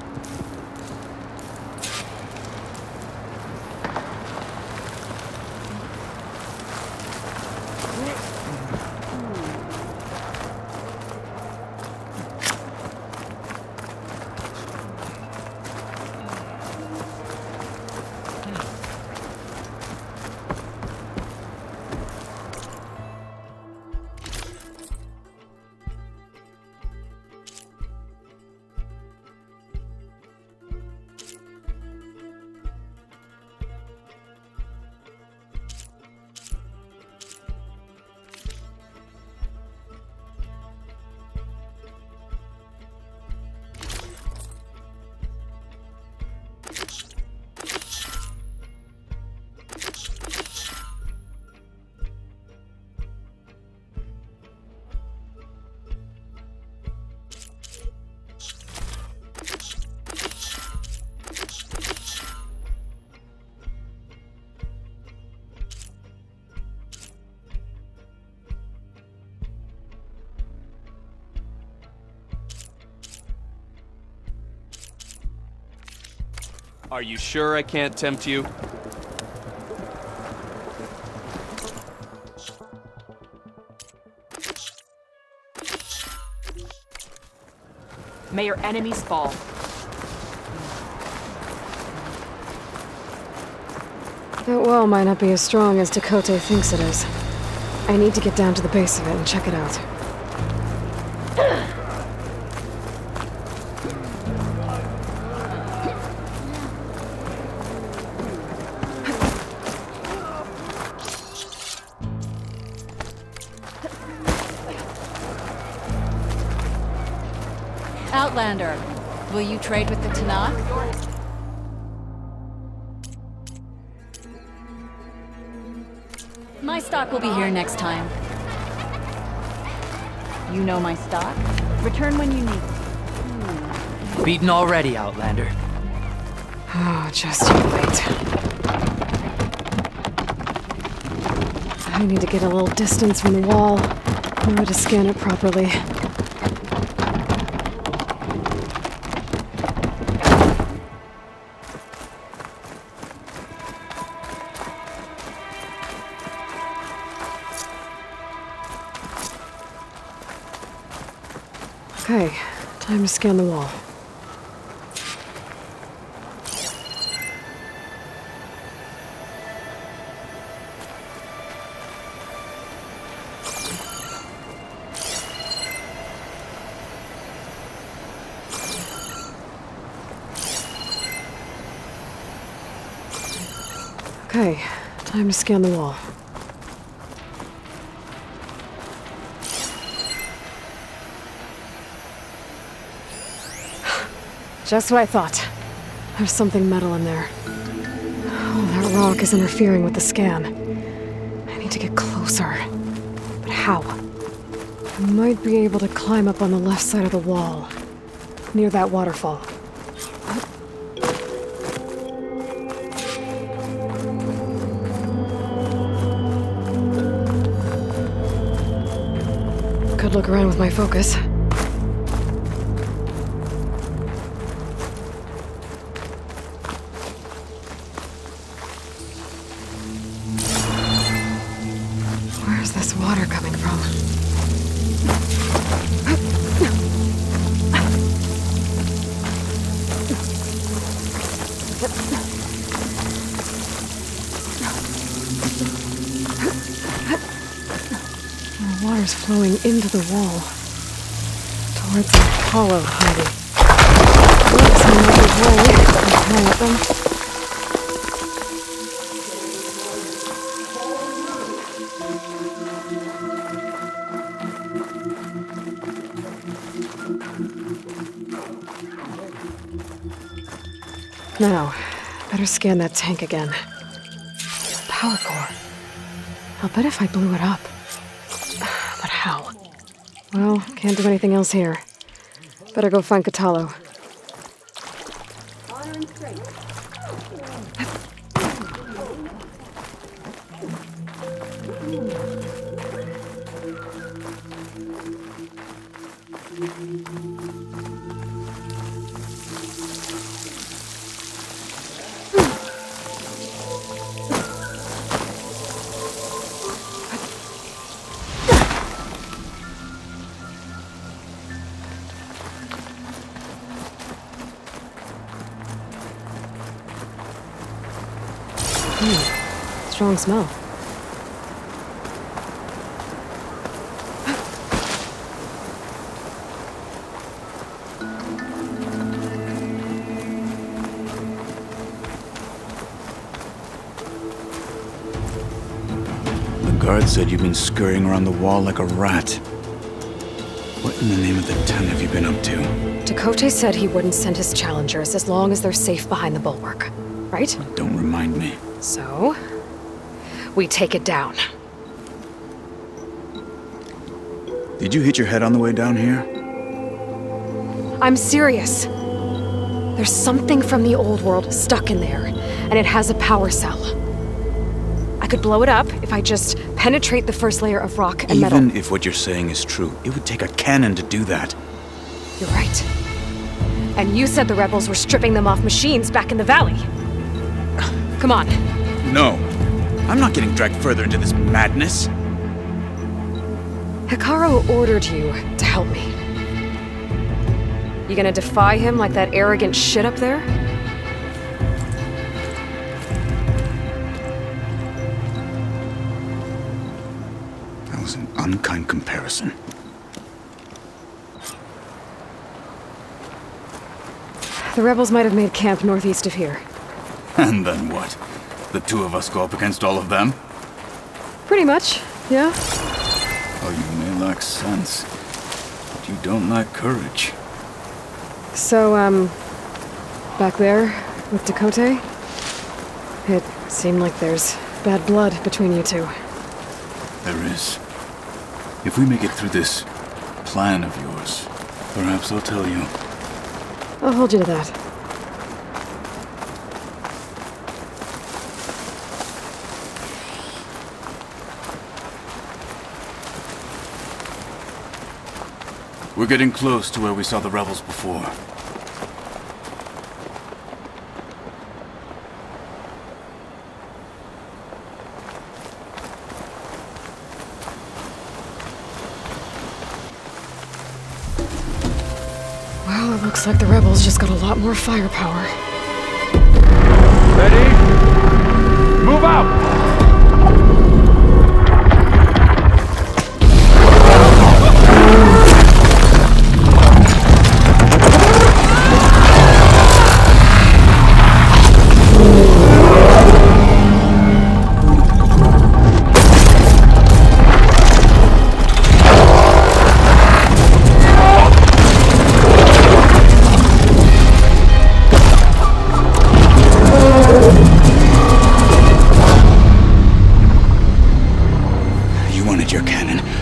Are you sure I can't tempt you? May your enemies fall. That wall might not be as strong as Tekotteh thinks it is. I need to get down to the base of it and check it out. Outlander, will you trade with the Tenakth? My stock will be here next time. You know my stock? Return when you need it. Beaten already, Outlander. Oh, just you wait. I need to get a little distance from the wall in order to scan it properly. Okay, time to scan the wall. Okay, time to scan the wall. Just what I thought. There's something metal in there. Oh, that rock is interfering with the scan. I need to get closer. But how? I might be able to climb up on the left side of the wall, near that waterfall. Could look around with my focus. Where's this water coming from? The water's flowing into the wall, towards a hollow hiding. Looks like a way to fly at them. Now, better scan that tank again. Power core. I'll bet if I blew it up. But how? Well, can't do anything else here. Better go find Kotallo. Strong smell. The guard said you've been scurrying around the wall like a rat. What in the name of the ten have you been up to? Tekotteh said he wouldn't send his challengers as long as they're safe behind the bulwark, right? Don't remind me. So, we take it down. Did you hit your head on the way down here? I'm serious. There's something from the old world stuck in there, and it has a power cell. I could blow it up if I just penetrate the first layer of rock and metal. Even if what you're saying is true, it would take a cannon to do that. You're right. And you said the rebels were stripping them off machines back in the valley. Come on. No. I'm not getting dragged further into this madness. Hekarro ordered you to help me. You gonna defy him like that arrogant shit up there? That was an unkind comparison. The rebels might have made camp northeast of here. And then what? The two of us go up against all of them? Pretty much, yeah. Oh, you may lack sense, but you don't lack courage. So, back there with Tekotteh, it seemed like there's bad blood between you two. There is. If we make it through this plan of yours, perhaps I'll tell you. I'll hold you to that. We're getting close to where we saw the rebels before. Well, it looks like the rebels just got a lot more firepower. Ready? Move out!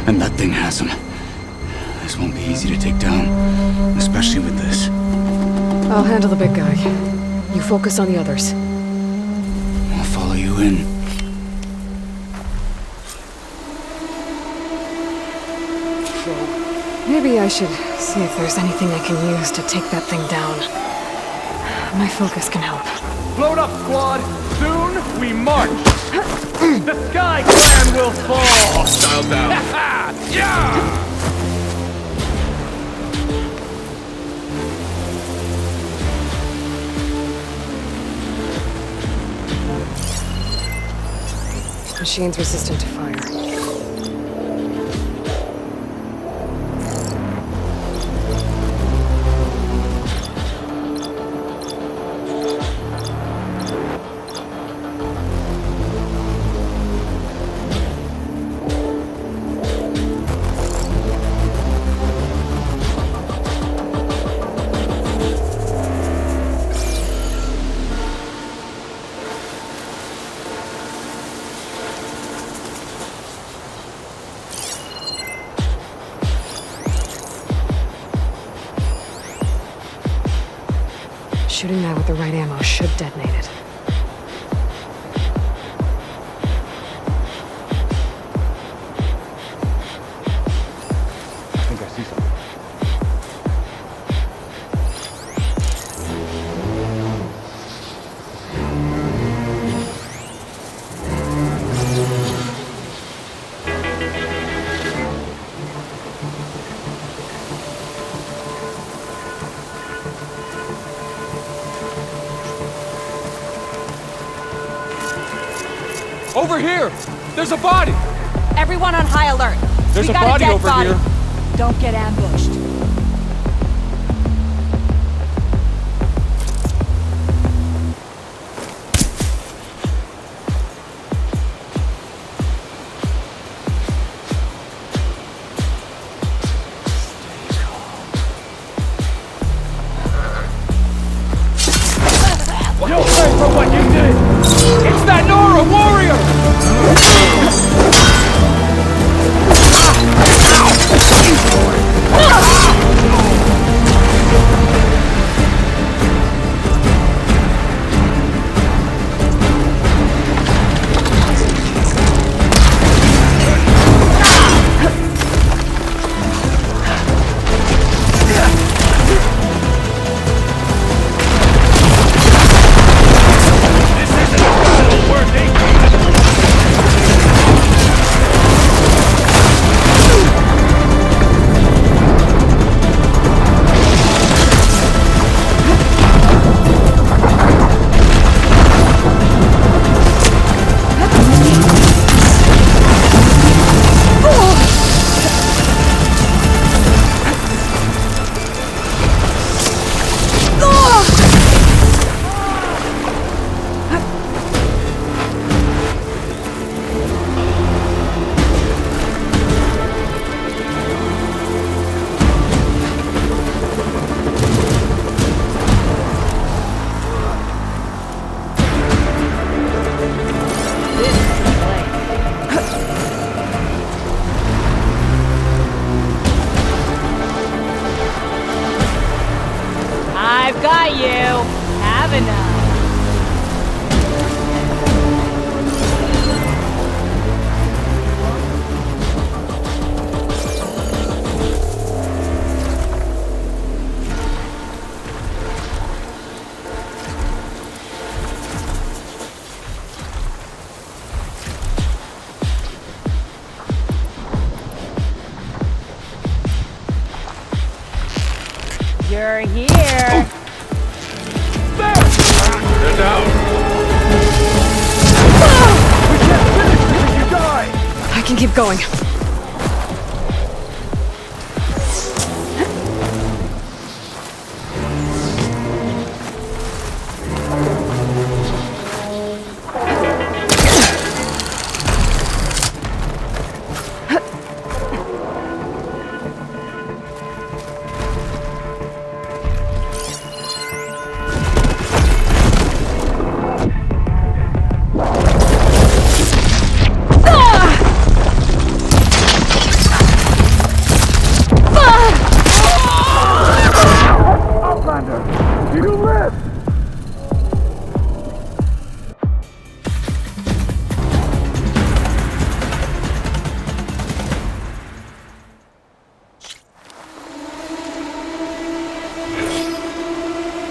And that thing has him. This won't be easy to take down, especially with this. I'll handle the big guy. You focus on the others. I'll follow you in. Maybe I should see if there's anything I can use to take that thing down. My focus can help. Float up, squad! Soon we march! The Sky Clan will fall! Hostile down. Yeah! Machine's resistant to fire. Shooting that with the right ammo should detonate it. I think I see something. Over here! There's a body! Everyone on high alert. There's We a got body dead over body. here. Don't get ambushed. You'll pay for what you did! It's that Nora warrior! Got you. Have enough. You're here. They're down. We can't finish this if you die. I can keep going.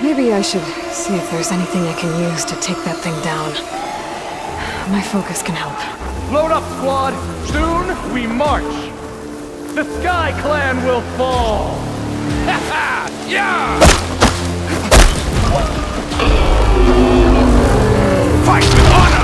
Maybe I should see if there's anything I can use to take that thing down. My focus can help. Load up, squad. Soon we march. The Sky Clan will fall. Ha ha! Yeah! Fight with honor!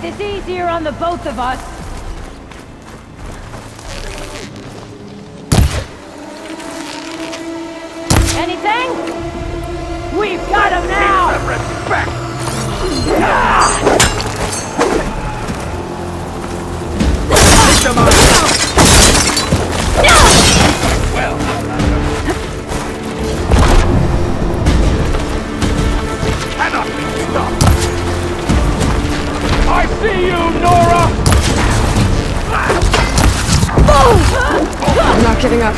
It's easier on the both of us. Anything? We've got him now! Respect! Well, cannot be stopped. I see you, Nora! I'm not giving up.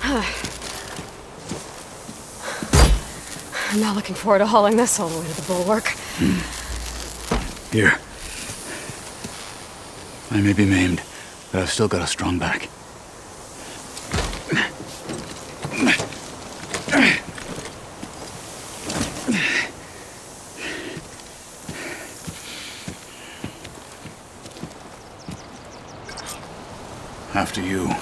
I'm not looking forward to hauling this all the way to the Bulwark. Here. I may be maimed, but I've still got a strong back. After you.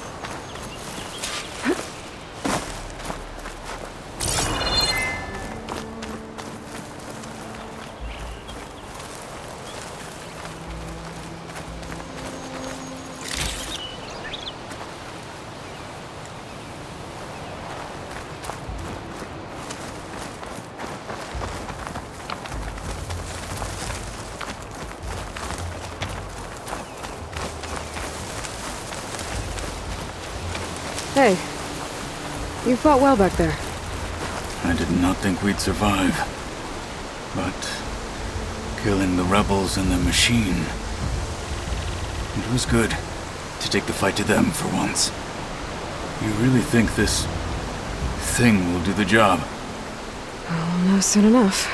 Hey, you fought well back there. I did not think we'd survive. But killing the rebels and the machine, it was good to take the fight to them for once. You really think this thing will do the job? I'll know soon enough.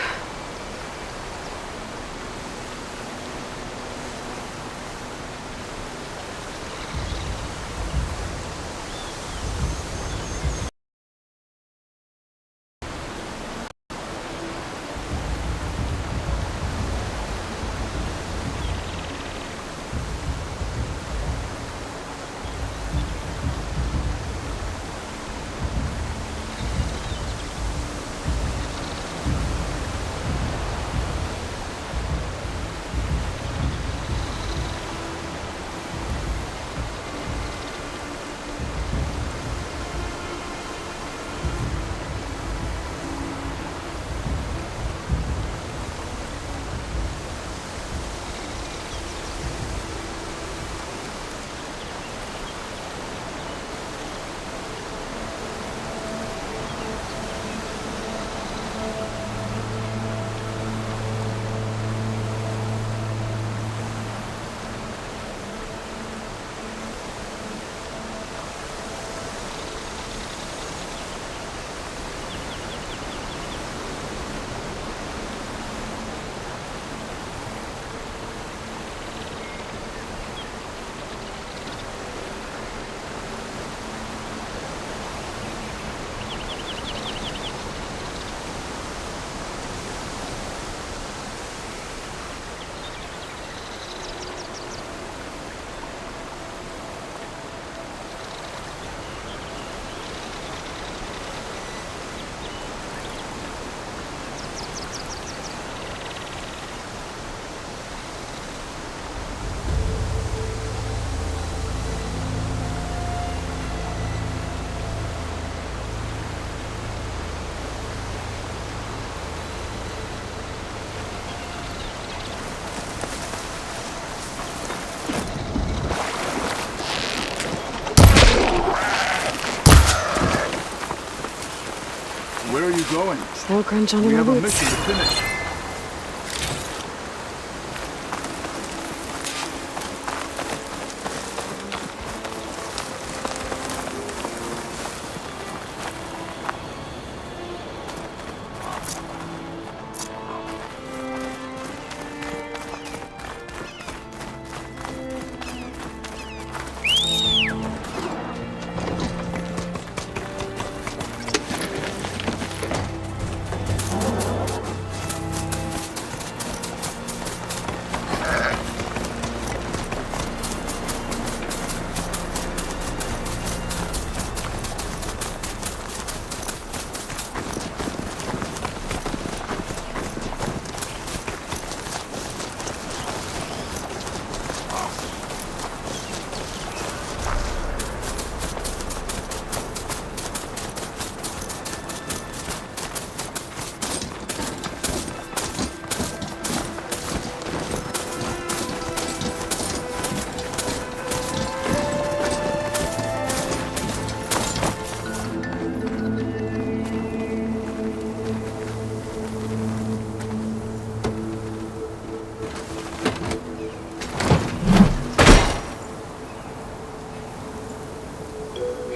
Where are you going? Slow crunch under We my have a boots. mission to finish.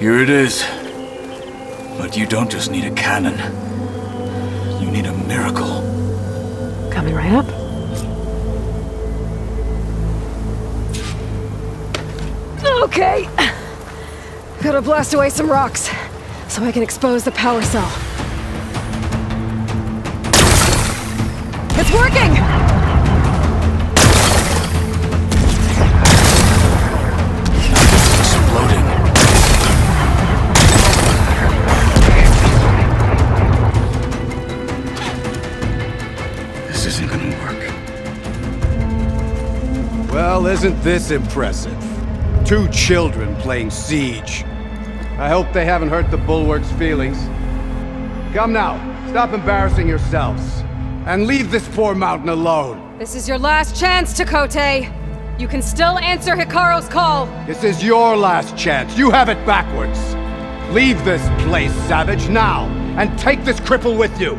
Here it is. But you don't just need a cannon. You need a miracle. Coming right up. Okay. Gotta blast away some rocks, so I can expose the power cell. It's working! Exploding. This isn't gonna work. Well, isn't this impressive? 2 children playing siege. I hope they haven't hurt the Bulwark's feelings. Come now, stop embarrassing yourselves. And leave this poor mountain alone. This is your last chance, Tekotteh. You can still answer Hekarro's call. This is your last chance. You have it backwards. Leave this place, Savage, now, and take this cripple with you.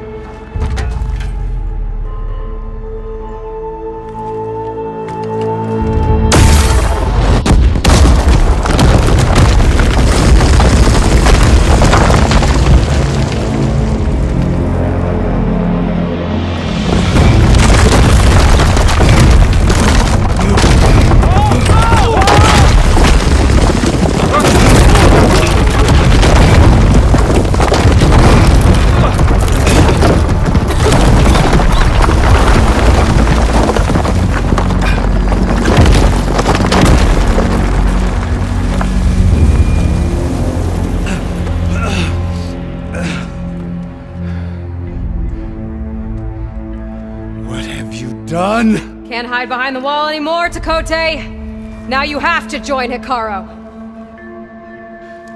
Done? Can't hide behind the wall anymore, Tekotteh. Now you have to join Hekarro.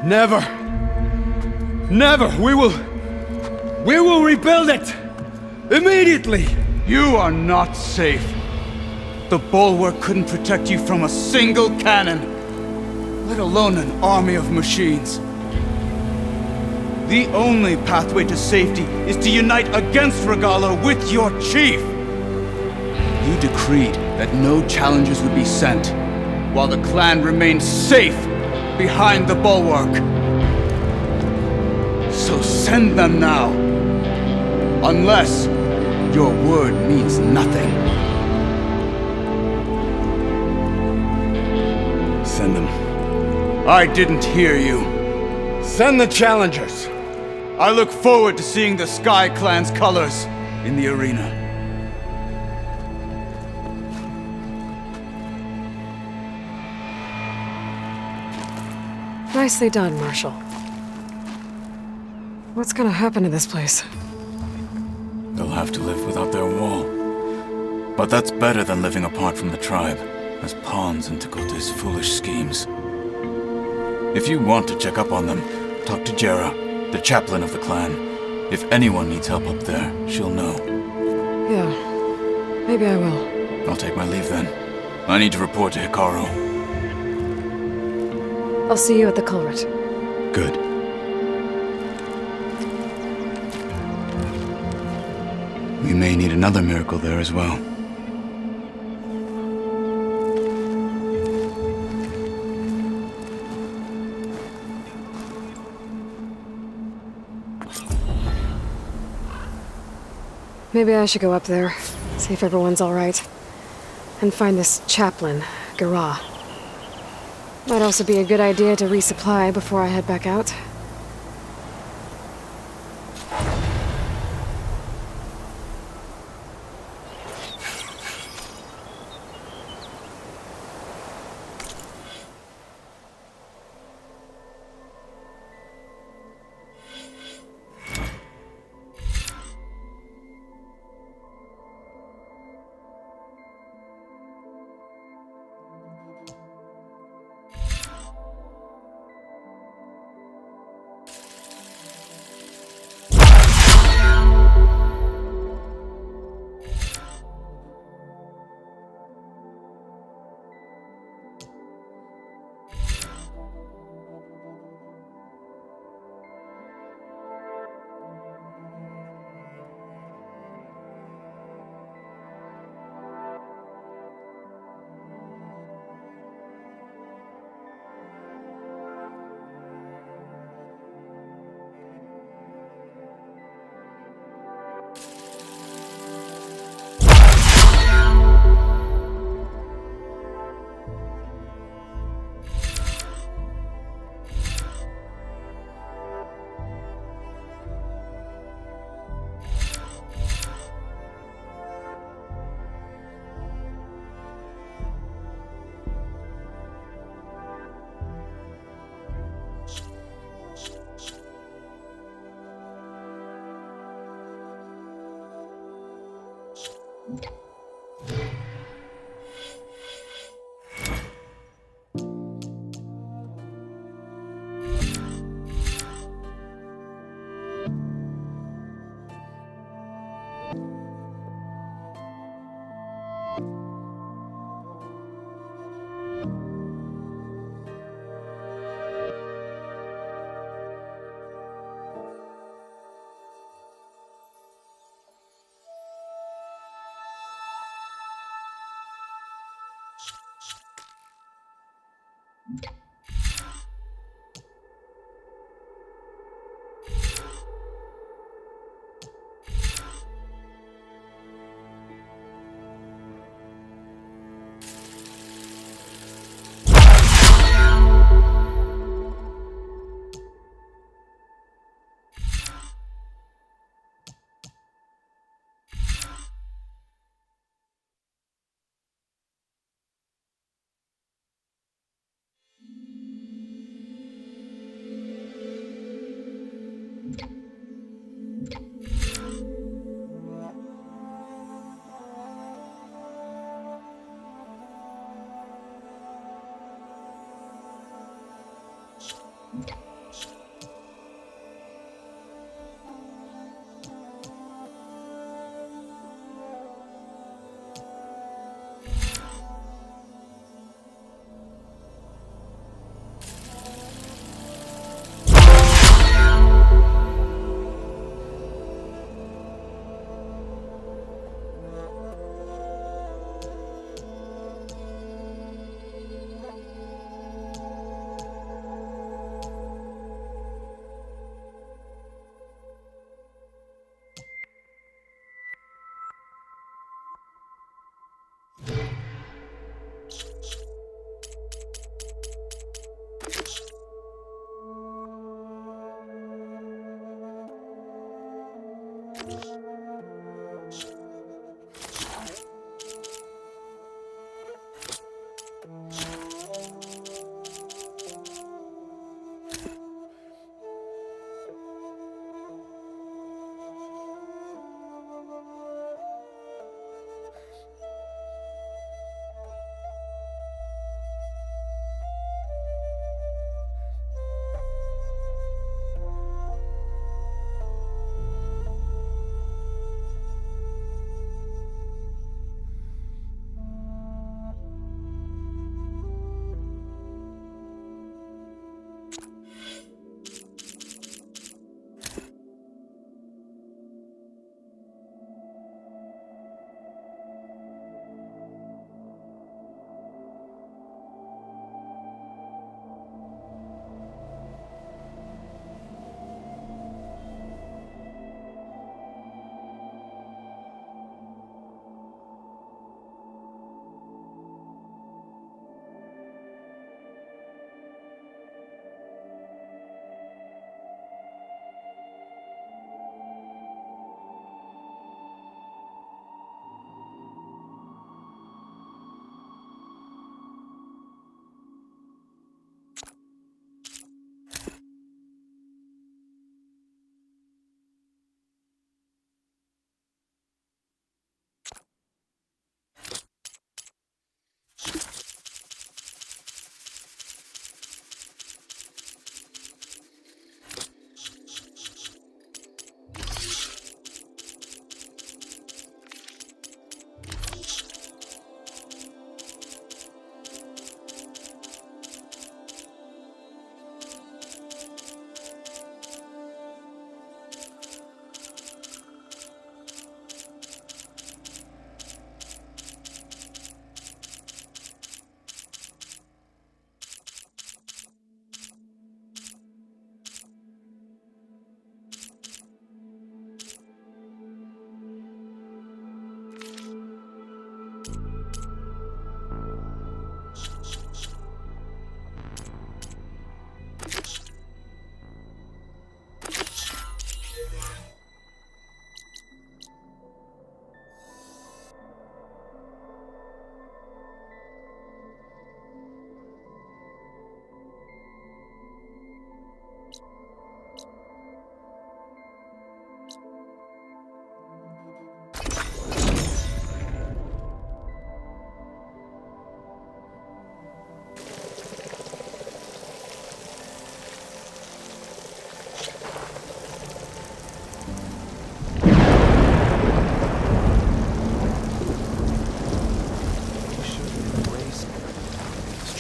Never. Never. We will rebuild it. Immediately. You are not safe. The Bulwark couldn't protect you from a single cannon, let alone an army of machines. The only pathway to safety is to unite against Regalo with your chief. You decreed that no challengers would be sent, while the clan remained safe behind the Bulwark. So send them now. Unless your word means nothing. Send them. I didn't hear you. Send the challengers. I look forward to seeing the Sky Clan's colors in the arena. Nicely done, Marshal. What's gonna happen to this place? They'll have to live without their wall. But that's better than living apart from the tribe, as pawns in Tekotteh's foolish schemes. If you want to check up on them, talk to Jera, the chaplain of the clan. If anyone needs help up there, she'll know. Yeah, maybe I will. I'll take my leave then. I need to report to Hekarro. I'll see you at the culvert. Good. We may need another miracle there as well. Maybe I should go up there, see if everyone's all right, and find this chaplain, Garah. Might also be a good idea to resupply before I head back out.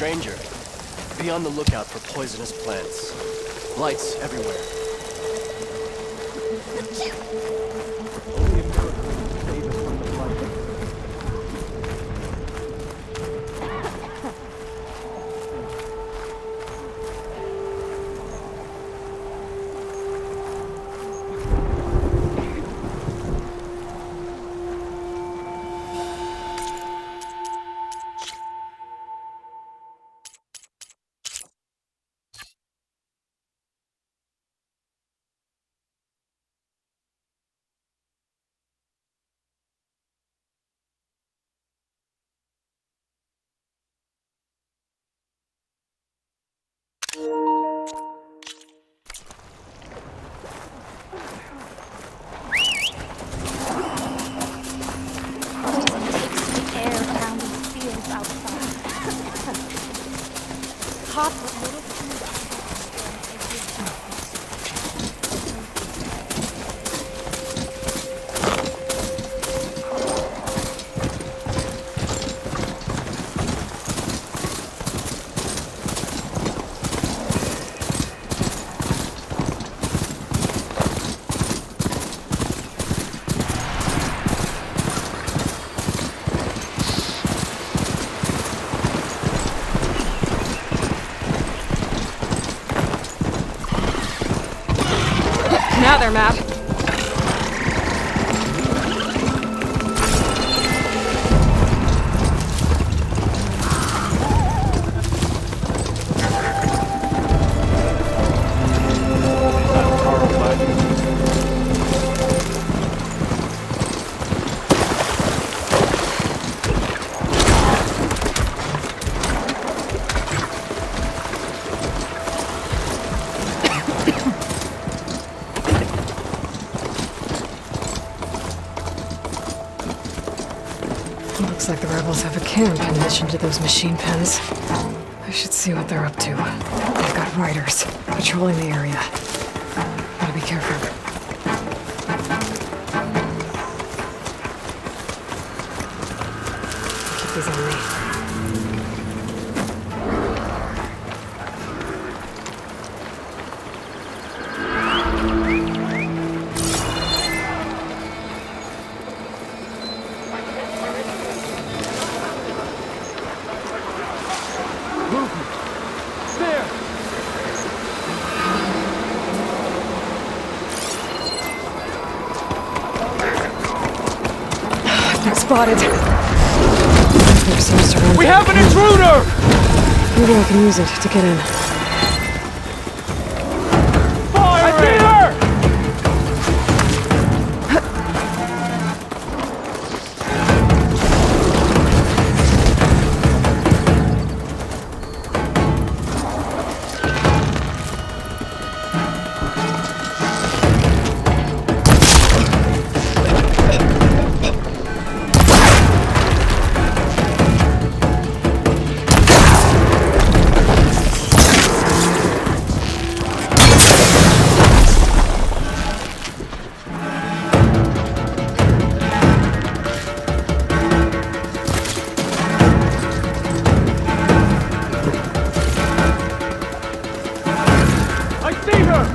Ranger. Be on the lookout for poisonous plants. Lights everywhere. Only a miracle will save us from the flood. Now their map. Looks like the rebels have a camp in addition to those machine pens. I should see what they're up to. They've got riders patrolling the area. Gotta be careful. Keep these on me. Spotted. We have an intruder! Maybe I can use it to get in. Fire! I see her!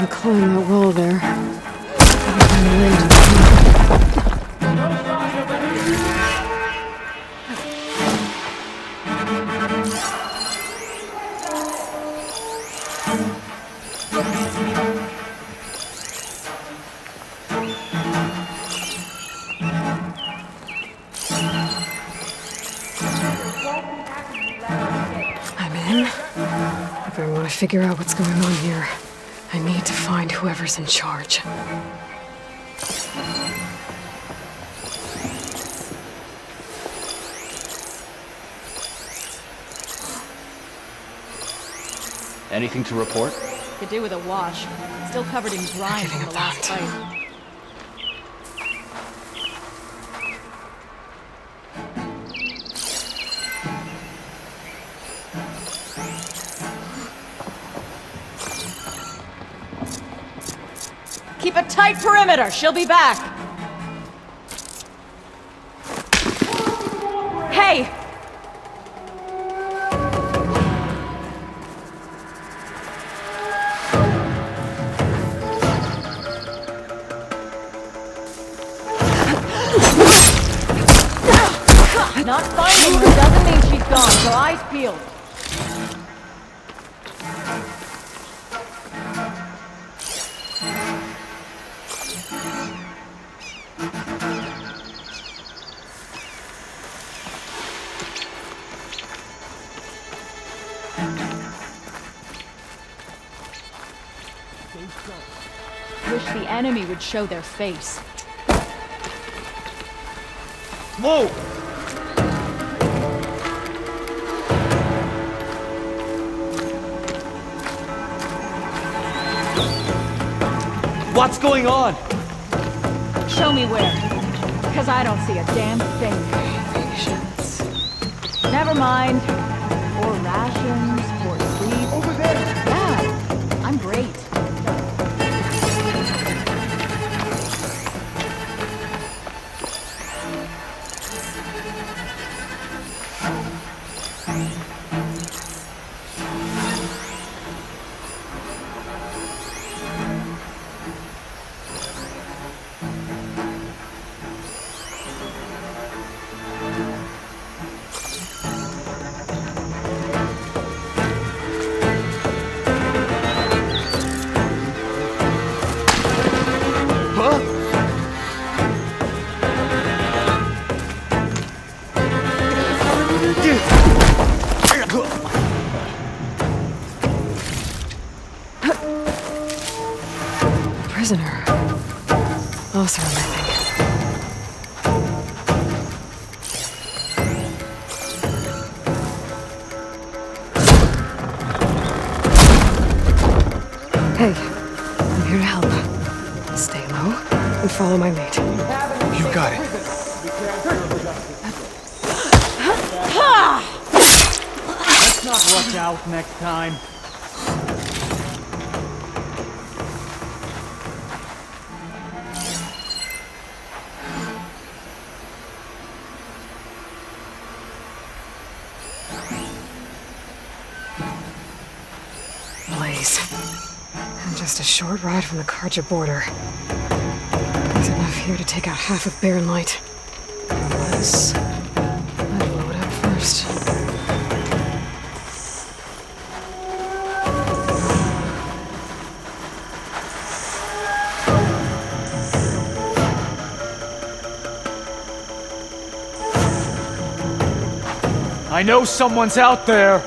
to climb that wall there. Gotta find a way to the I'm in. If I want to figure out what's going on here, I need to find whoever's in charge. Anything to report? Could do with a wash. Still covered in grime from the last fight. Keep a tight perimeter. She'll be back. Hey! Not finding her doesn't mean she's gone, so eyes peeled. Wish the enemy would show their face. Whoa! What's going on? Show me where. Because I don't see a damn thing. Patience. Never mind. Or rations, or sleep. Over there! Yeah, I'm great. Prisoner. Awesome, I think. Hey, I'm here to help. Stay low and follow my lead. You got it. Let's not rush out next time. Blaze. And just a short ride from the Karja border. There's enough here to take out half of Barren Light. Unless I blow it up first. I know someone's out there.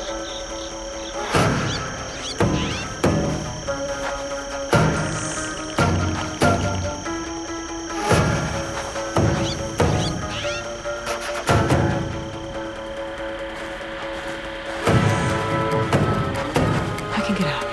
I can get out.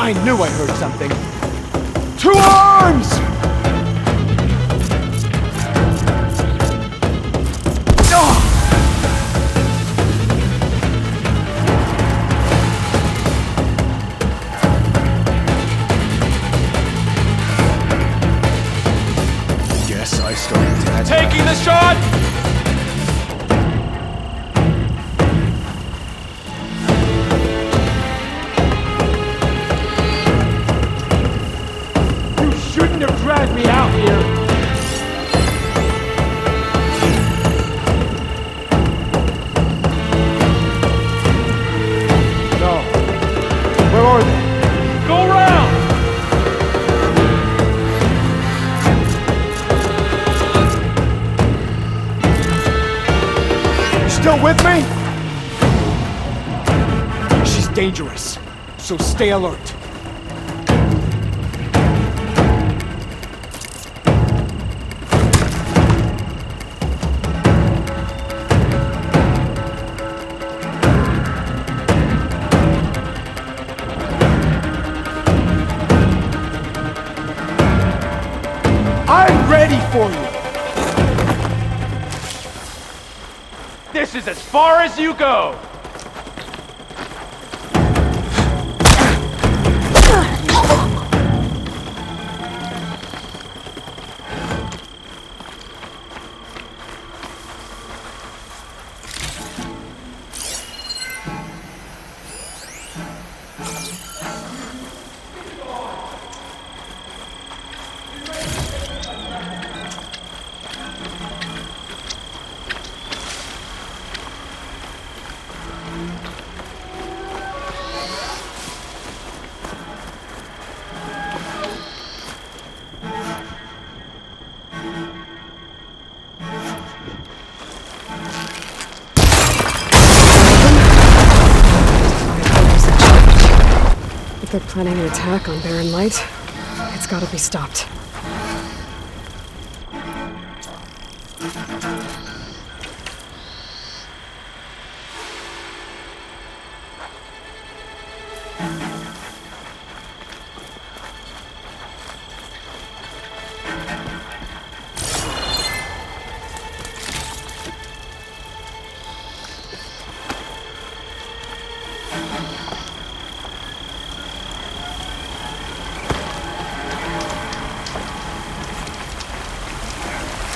I knew I heard something. To arms! shot! You shouldn't have dragged me out here! No. Where are they? Go round! Still with me? She's dangerous, so stay alert. I'm ready for you. This is as far as you go! If they're planning an attack on Barren Light, it's gotta be stopped.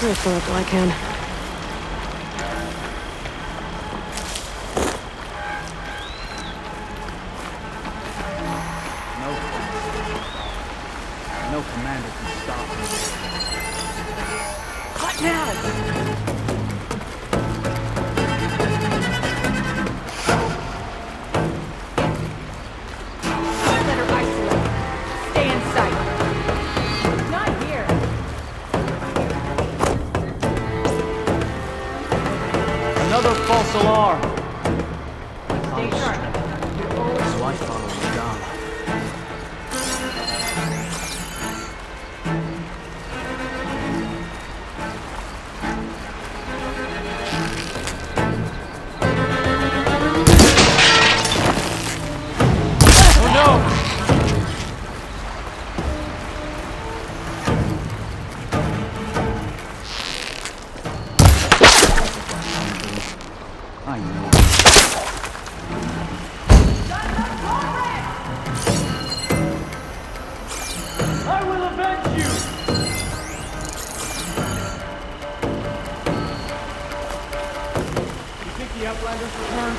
I'll fill up all I can. No commander can stop me. Cut now! Let her isolate. Stay in sight. Not here. Another false alarm. Stay sharp. So I follow you down. I know. I will avenge you! You think the Outlanders return?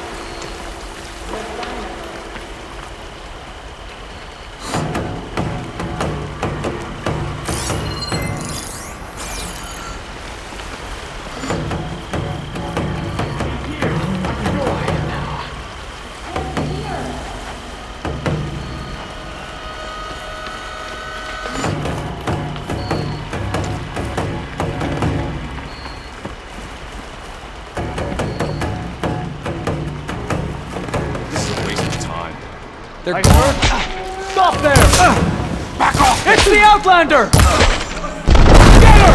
I heard... Stop there! Back off! It's the Outlander! Get her!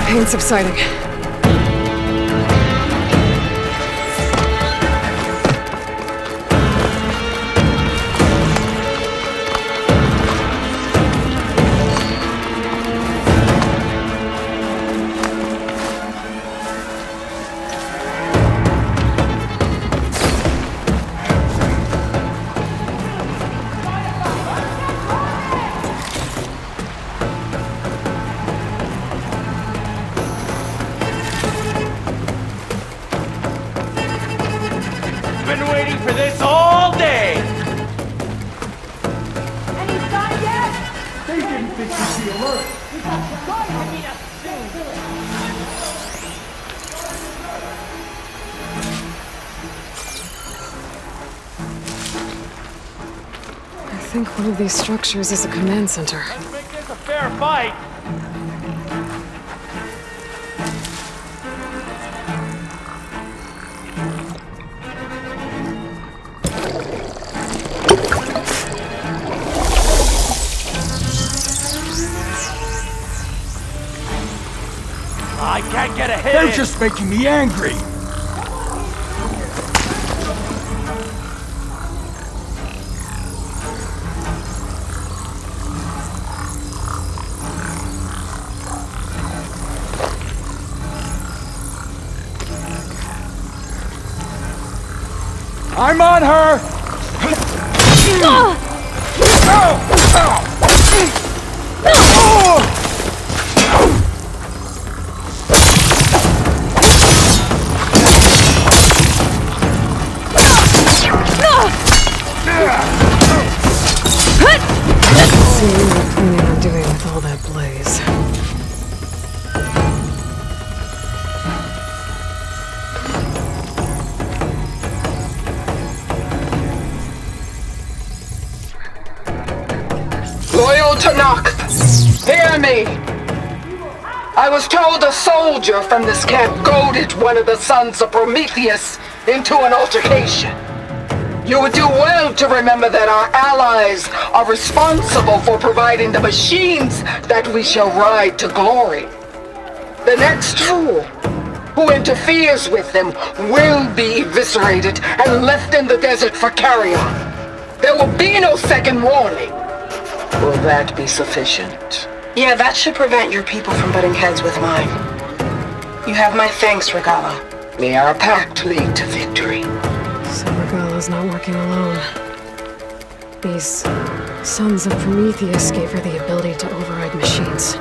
Pain subsiding. been waiting for this all day! Any sign yet? They didn't think we'd be alert. I think one of these structures is a command center. Let's make this a fair fight! I can't get a hit! They're just making me angry! I'm on her! See what you're planning on doing with all that blaze. Loyal Tenakth, hear me! I was told a soldier from this camp goaded one of the sons of Prometheus into an altercation. You would do well to remember that our allies are responsible for providing the machines that we shall ride to glory. The next fool who interferes with them will be eviscerated and left in the desert for carrion. There will be no second warning. Will that be sufficient? Yeah, that should prevent your people from butting heads with mine. You have my thanks, Regala. May our pact lead to victory. So Regala's not working alone. These sons of Prometheus gave her the ability to override machines.